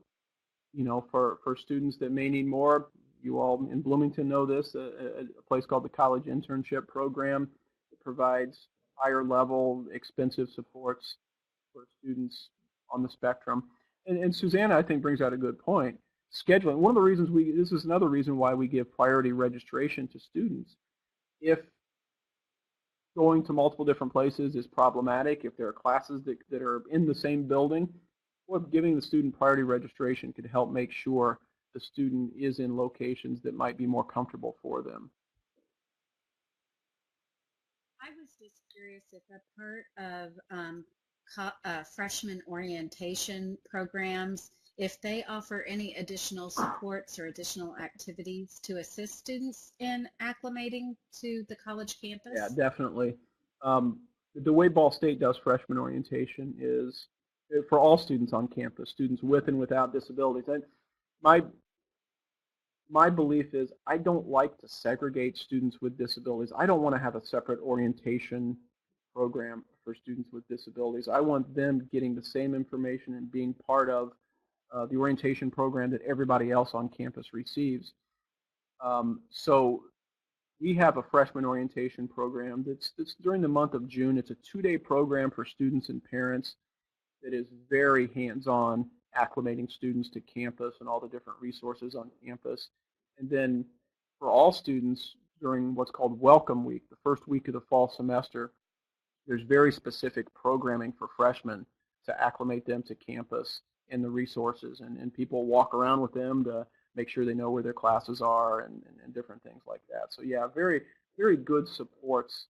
B: for students that may need more, you all in Bloomington know this, a place called the College Internship Program. It provides higher level, expensive supports for students on the spectrum. And Susanna, I think, brings out a good point. Scheduling, one of the reasons this is another reason why we give priority registration to students. If going to multiple different places is problematic, if there are classes that are in the same building, or giving the student priority registration could help make sure the student is in locations that might be more comfortable for them.
A: I was just curious if a part of freshman orientation programs, if they offer any additional supports or additional activities to assist students in acclimating to the college
B: Yeah,
A: campus.
B: definitely. The way Ball State does freshman orientation is for all students on campus, students with and without disabilities. And my my belief is I don't like to segregate students with disabilities. I don't want to have a separate orientation program for students with disabilities. I want them getting the same information and being part of the orientation program that everybody else on campus receives. So we have a freshman orientation program that's during the month of June. It's a 2-day program for students and parents that is very hands-on, acclimating students to campus and all the different resources on campus. And then for all students during what's called Welcome Week, the first week of the fall semester, there's very specific programming for freshmen to acclimate them to campus and the resources, and people walk around with them to make sure they know where their classes are and different things like that. So yeah, very, very good supports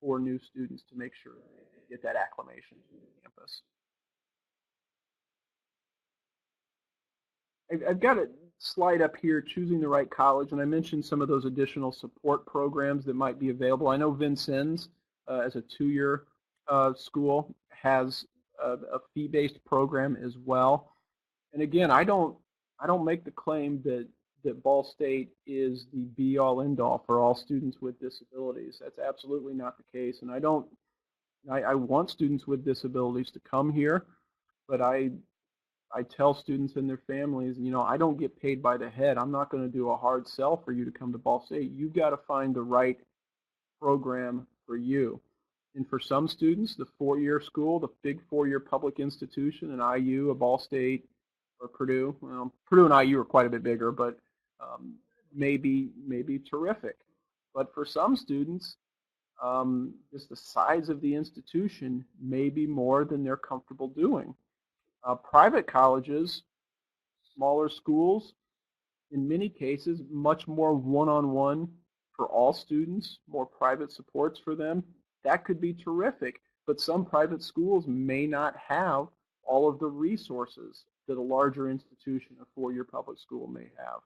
B: for new students to make sure they get that acclimation to the campus. I've got a slide up here, choosing the right college, and I mentioned some of those additional support programs that might be available. I know Vincennes, as a 2-year school, has a fee-based program as well. And again, I don't make the claim that Ball State is the be-all, end-all for all students with disabilities. That's absolutely not the case, and I want students with disabilities to come here, but I tell students and their families, I don't get paid by the head. I'm not going to do a hard sell for you to come to Ball State. You've got to find the right program for you. And for some students, the 4-year school, the big 4-year public institution, an IU, a Ball State, or Purdue. Well, Purdue and IU are quite a bit bigger, but maybe terrific. But for some students, just the size of the institution may be more than they're comfortable doing. Private colleges, smaller schools, in many cases, much more one-on-one for all students, more private supports for them. That could be terrific, but some private schools may not have all of the resources that a larger institution, a 4-year public school, may have.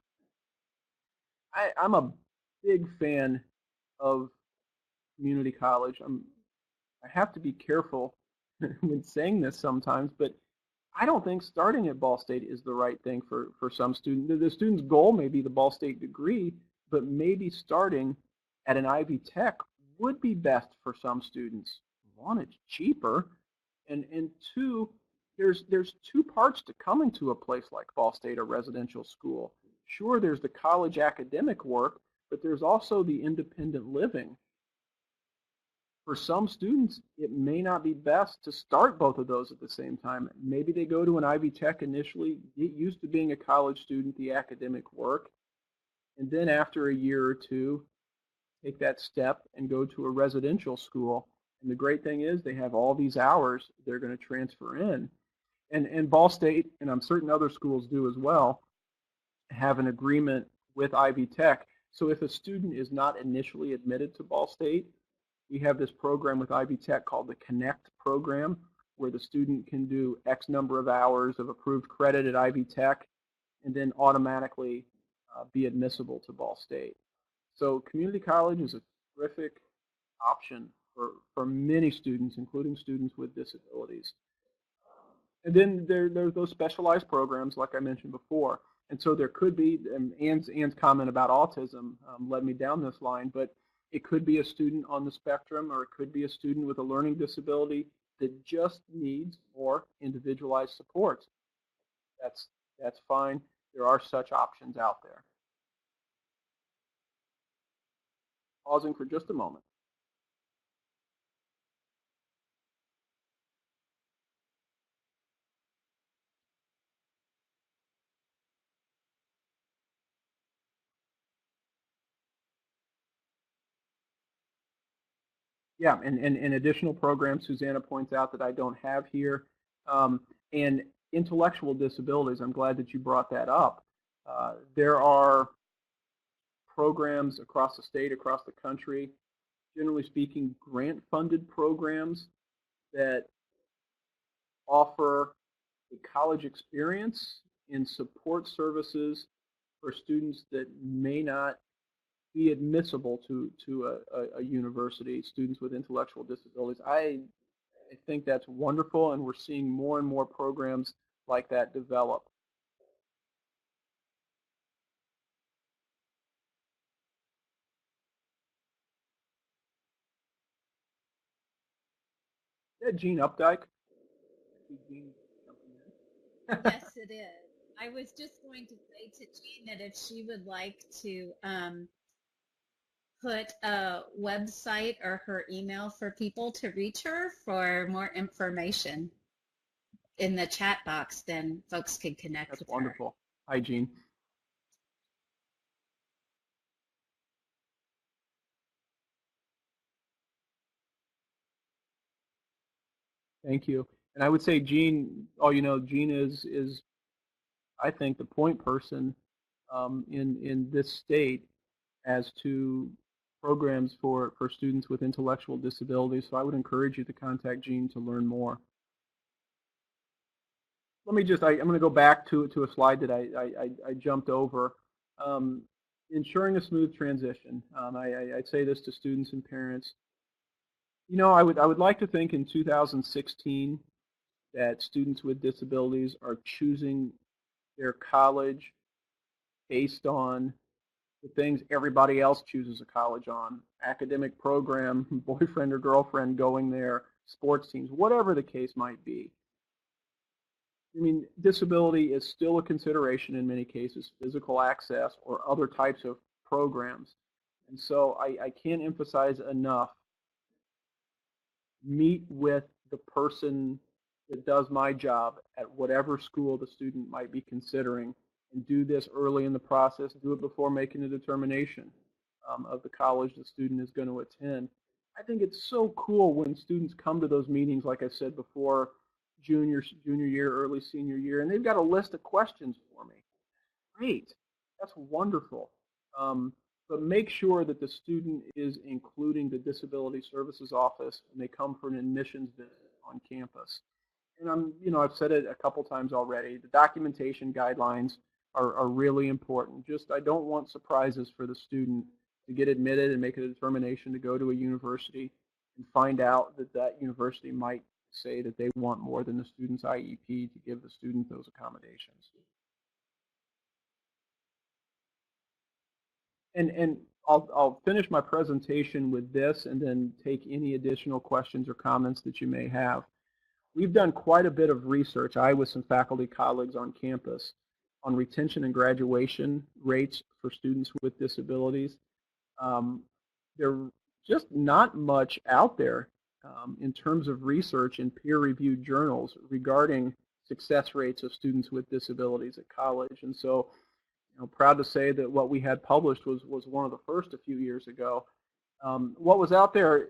B: I'm a big fan of community college. I have to be careful when saying this sometimes, but I don't think starting at Ball State is the right thing for some students. The student's goal may be the Ball State degree, but maybe starting at an Ivy Tech would be best for some students. One, it's cheaper, and two, there's 2 parts to coming to a place like Ball State, a residential school. Sure, there's the college academic work, but there's also the independent living. For some students, it may not be best to start both of those at the same time. Maybe they go to an Ivy Tech initially, get used to being a college student, the academic work, and then after a year or two, take that step and go to a residential school. And the great thing is they have all these hours they're going to transfer in. And Ball State, and I'm certain other schools do as well, have an agreement with Ivy Tech. So if a student is not initially admitted to Ball State, we have this program with Ivy Tech called the Connect program, where the student can do X number of hours of approved credit at Ivy Tech and then automatically be admissible to Ball State. So community college is a terrific option for many students, including students with disabilities. And then there's those specialized programs like I mentioned before. And so there could be, and Ann's comment about autism led me down this line, but it could be a student on the spectrum, or it could be a student with a learning disability that just needs more individualized support. That's fine. There are such options out there. Pausing for just a moment. Yeah, and additional programs Susanna points out that I don't have here. And intellectual disabilities, I'm glad that you brought that up. There are programs across the state, across the country, generally speaking, grant-funded programs that offer a college experience in support services for students that may not be admissible to a university, students with intellectual disabilities. I think that's wonderful, and we're seeing more and more programs like that develop. Is that Gene Updike? Gene jumping in.
A: Yes, it is. I was just going to say to Jean that if she would like to put a website or her email for people to reach her for more information in the chat box, then folks can connect
B: That's
A: with her.
B: wonderful. Hi, Gene. Thank you. And I would say, Gene, Gene is I think the point person in this state as to programs for students with intellectual disabilities. So I would encourage you to contact Gene to learn more. Let me just, I'm going to go back to a slide that I jumped over. Um, Ensuring a smooth transition. I say this to students and parents. You know, I would like to think in 2016 that students with disabilities are choosing their college based on the things everybody else chooses a college on. Academic program, boyfriend or girlfriend going there, sports teams, whatever the case might be. I mean, disability is still a consideration in many cases, physical access or other types of programs. And so I can't emphasize enough, meet with the person that does my job at whatever school the student might be considering, and do this early in the process, do it before making a determination of the college the student is going to attend. I think it's so cool when students come to those meetings, like I said before, junior year, early senior year, and they've got a list of questions for me. Great, that's wonderful. Um, but make sure that the student is including the Disability Services Office when they come for an admissions visit on campus. And I've said it a couple times already. The documentation guidelines are really important. Just, I don't want surprises for the student to get admitted and make a determination to go to a university and find out that that university might say that they want more than the student's IEP to give the student those accommodations. And I'll finish my presentation with this and then take any additional questions or comments that you may have. We've done quite a bit of research, I with some faculty colleagues on campus, on retention and graduation rates for students with disabilities. There's just not much out there in terms of research in peer-reviewed journals regarding success rates of students with disabilities at college. And so, proud to say that what we had published was one of the first a few years ago. What was out there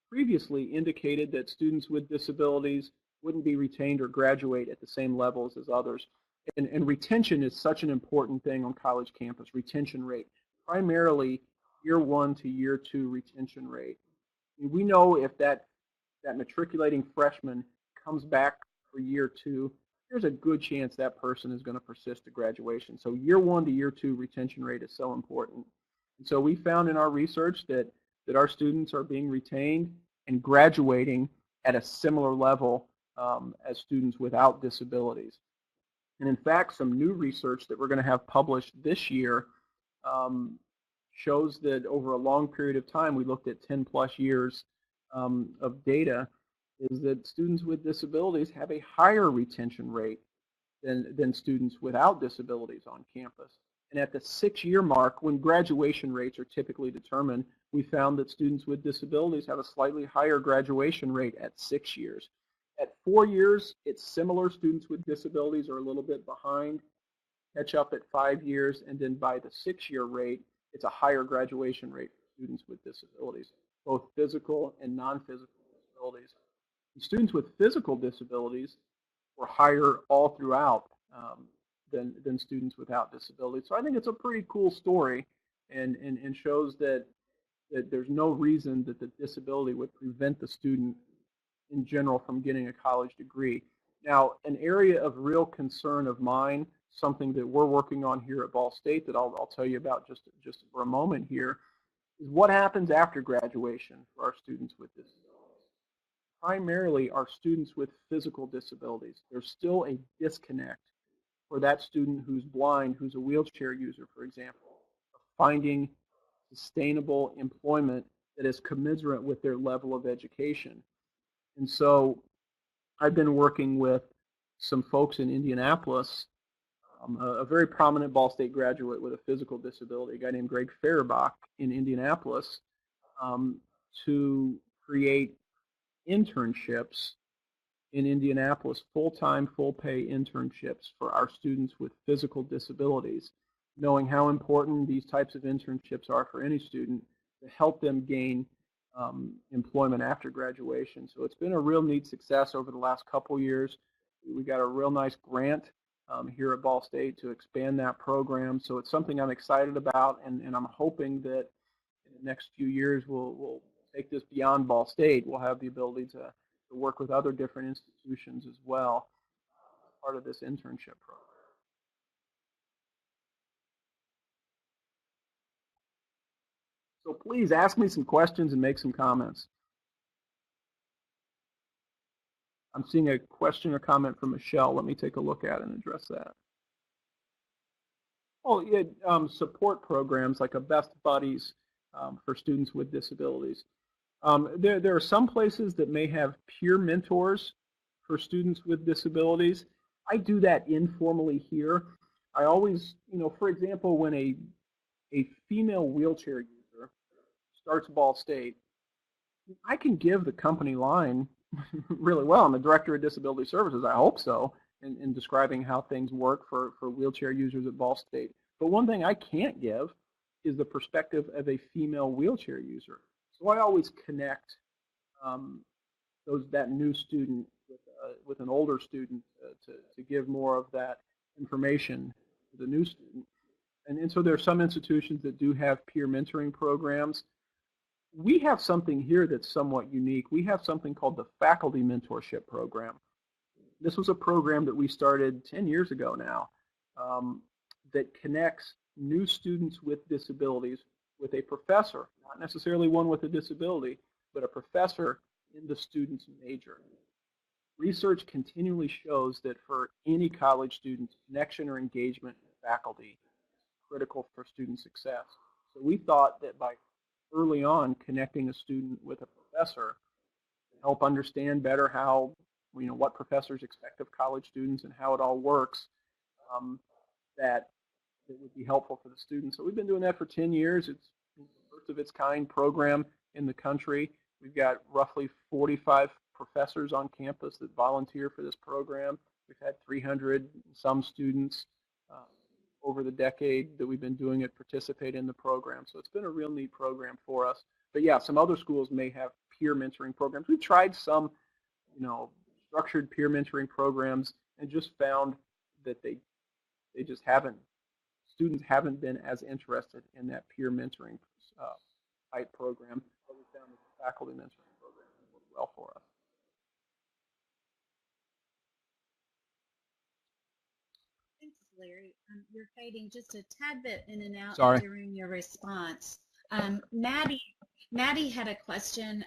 B: previously indicated that students with disabilities wouldn't be retained or graduate at the same levels as others. And retention is such an important thing on college campus, retention rate, primarily year 1 to year 2 retention rate. We know if that matriculating freshman comes back for year 2, there's a good chance that person is going to persist to graduation. So year 1 to year 2 retention rate is so important. And so we found in our research that our students are being retained and graduating at a similar level as students without disabilities. And in fact, some new research that we're going to have published this year shows that over a long period of time, we looked at 10 plus years of data, is that students with disabilities have a higher retention rate than students without disabilities on campus. And at the 6-year mark, when graduation rates are typically determined, we found that students with disabilities have a slightly higher graduation rate at 6 years. At 4 years, it's similar. Students with disabilities are a little bit behind, catch up at 5 years, and then by the 6-year rate, it's a higher graduation rate for students with disabilities, both physical and non-physical disabilities. And students with physical disabilities were higher all throughout than students without disabilities. So I think it's a pretty cool story and shows that there's no reason that the disability would prevent the student in general from getting a college degree. Now, an area of real concern of mine, something that we're working on here at Ball State that I'll tell you about just for a moment here, is what happens after graduation for our students with disabilities. Primarily our students with physical disabilities. There's still a disconnect for that student who's blind, who's a wheelchair user, for example, of finding sustainable employment that is commensurate with their level of education. And so I've been working with some folks in Indianapolis, a very prominent Ball State graduate with a physical disability, a guy named Greg Fehrenbach in Indianapolis, to create internships in Indianapolis, full-time, full-pay internships for our students with physical disabilities, knowing how important these types of internships are for any student to help them gain employment after graduation. So it's been a real neat success over the last couple years. We got a real nice grant here at Ball State to expand that program. So it's something I'm excited about, and I'm hoping that in the next few years we'll take this beyond Ball State. We'll have the ability to work with other different institutions as well as part of this internship program. So please ask me some questions and make some comments. I'm seeing a question or comment from Michelle. Let me take a look at it and address that. Oh, yeah, support programs like a Best Buddies for students with disabilities. There are some places that may have peer mentors for students with disabilities. I do that informally here. I always, for example, when a female wheelchair user starts Ball State, I can give the company line really well. I'm the director of disability services. I hope so, in describing how things work for wheelchair users at Ball State. But one thing I can't give is the perspective of a female wheelchair user. So I always connect that new student with an older student to give more of that information to the new student. And so there are some institutions that do have peer mentoring programs. We have something here that's somewhat unique. We have something called the Faculty Mentorship Program. This was a program that we started 10 years ago now that connects new students with disabilities with a professor, not necessarily one with a disability, but a professor in the student's major. Research continually shows that for any college student, connection or engagement with faculty is critical for student success. So we thought that by early on connecting a student with a professor to help understand better how, what professors expect of college students and how it all works, that it would be helpful for the students. So we've been doing that for 10 years. It's the first of its kind program in the country. We've got roughly 45 professors on campus that volunteer for this program. We've had 300 some students over the decade that we've been doing it participate in the program. So it's been a real neat program for us. But yeah, some other schools may have peer mentoring programs. We've tried some, structured peer mentoring programs and just found that they just students haven't been as interested in that peer mentoring type program. But we found that the faculty mentoring program worked well for us.
A: Thanks, Larry. You're fading just a tad bit in and out
B: Sorry.
A: during your response. Maddie had a question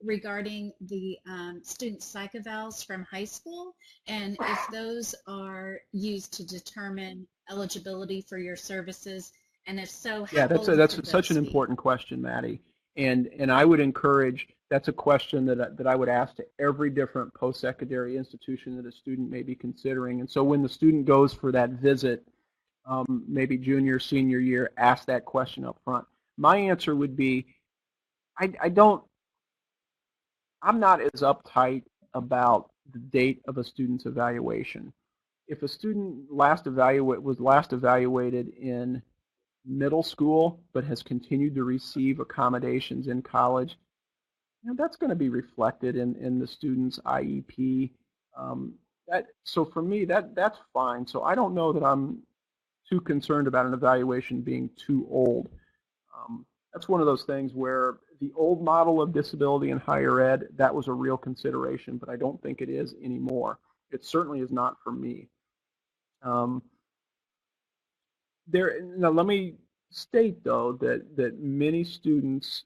A: regarding the student psych evals from high school, and if those are used to determine eligibility for your services, and if so, how
B: Yeah,
A: old
B: that's
A: could
B: such an
A: those be?
B: important question, Maddie. And I would encourage, that's a question that I would ask to every different post-secondary institution that a student may be considering. And so when the student goes for that visit, maybe junior, senior year, ask that question up front. My answer would be, I don't, I'm not as uptight about the date of a student's evaluation. If a student was last evaluated in middle school but has continued to receive accommodations in college, that's going to be reflected in the student's IEP. So for me, that's fine. So I don't know that I'm too concerned about an evaluation being too old. Um, that's one of those things where the old model of disability in higher ed, that was a real consideration, but I don't think it is anymore. It certainly is not for me. Um, now let me state though that many students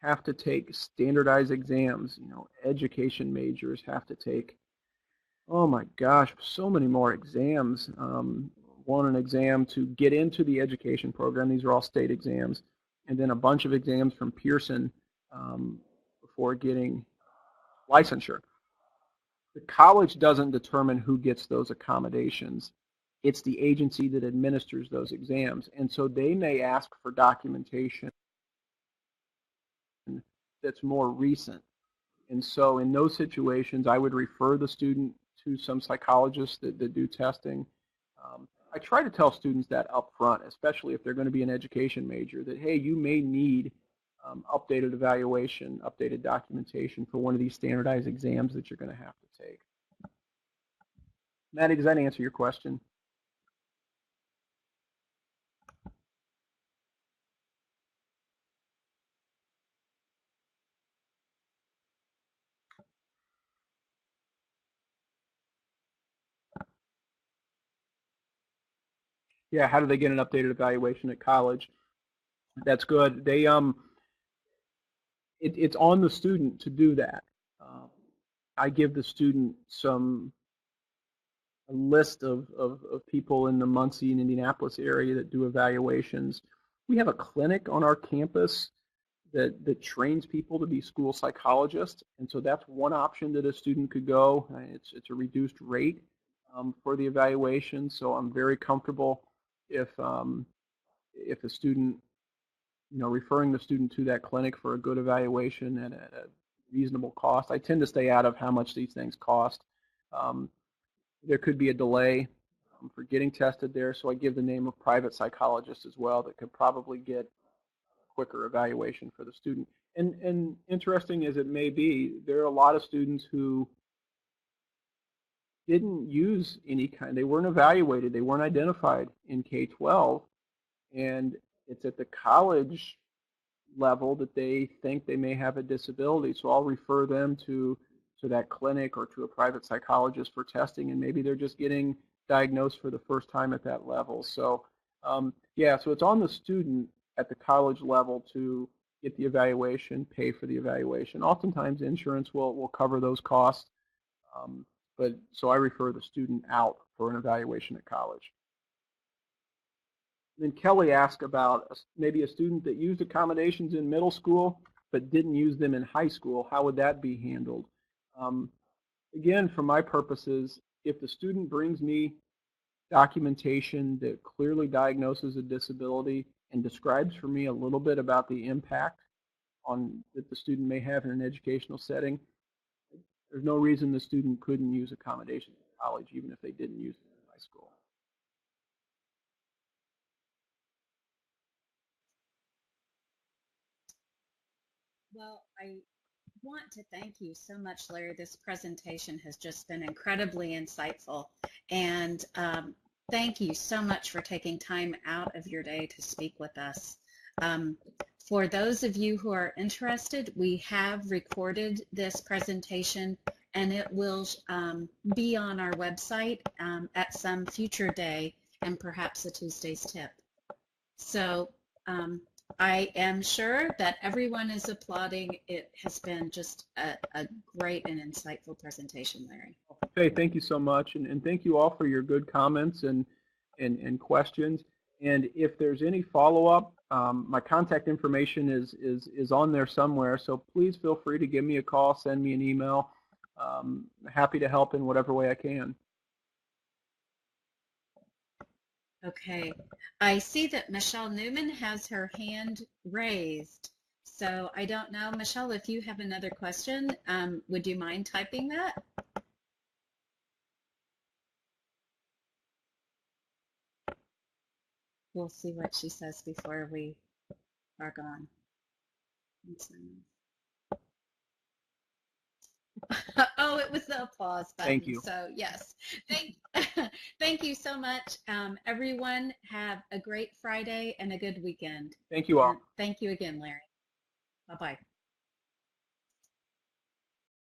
B: have to take standardized exams. Education majors have to take, oh my gosh, so many more exams. An exam to get into the education program. These are all state exams. And then a bunch of exams from Pearson before getting licensure. The college doesn't determine who gets those accommodations. It's the agency that administers those exams. And so they may ask for documentation that's more recent. And so in those situations, I would refer the student to some psychologists that do testing. I try to tell students that up front, especially if they're going to be an education major, that, hey, you may need updated evaluation, updated documentation for one of these standardized exams that you're going to have to take. Maddie, does that answer your question? Yeah, how do they get an updated evaluation at college? That's good. It's on the student to do that. I give the student a list of people in the Muncie and Indianapolis area that do evaluations. We have a clinic on our campus that trains people to be school psychologists, and so that's one option that a student could go. It's a reduced rate for the evaluation, so I'm very comfortable if a student, referring the student to that clinic for a good evaluation at a reasonable cost. I tend to stay out of how much these things cost. Um, there could be a delay for getting tested there, so I give the name of private psychologists as well that could probably get quicker evaluation for the student. And interesting as it may be, there are a lot of students who didn't use any kind, they weren't evaluated, they weren't identified in K-12, and it's at the college level that they think they may have a disability. So I'll refer them to that clinic or to a private psychologist for testing, and maybe they're just getting diagnosed for the first time at that level. So yeah, so it's on the student at the college level to get the evaluation, pay for the evaluation. Oftentimes insurance will cover those costs, um, but so I refer the student out for an evaluation at college. Then Kelly asked about maybe a student that used accommodations in middle school but didn't use them in high school. How would that be handled? Um, Again, for my purposes, if the student brings me documentation that clearly diagnoses a disability and describes for me a little bit about the impact that the student may have in an educational setting, there's no reason the student couldn't use accommodations in college, even if they didn't use them in high school.
A: Well, I want to thank you so much, Larry. This presentation has just been incredibly insightful. And thank you so much for taking time out of your day to speak with us. Um, for those of you who are interested, we have recorded this presentation and it will be on our website at some future day and perhaps a Tuesday's tip. So I am sure that everyone is applauding. It has been just a great and insightful presentation, Larry.
B: Okay, thank you so much, and thank you all for your good comments and questions. And if there's any follow-up, my contact information is on there somewhere, so please feel free to give me a call, send me an email. Happy to help in whatever way I can.
A: Okay, I see that Michelle Newman has her hand raised. So I don't know, Michelle, if you have another question, would you mind typing that? We'll see what she says before we are gone. Oh, it was the applause
B: Thank
A: button.
B: you.
A: So yes, thank, thank you so much. Everyone have a great Friday and a good weekend.
B: Thank you all.
A: And thank you again, Larry. Bye-bye.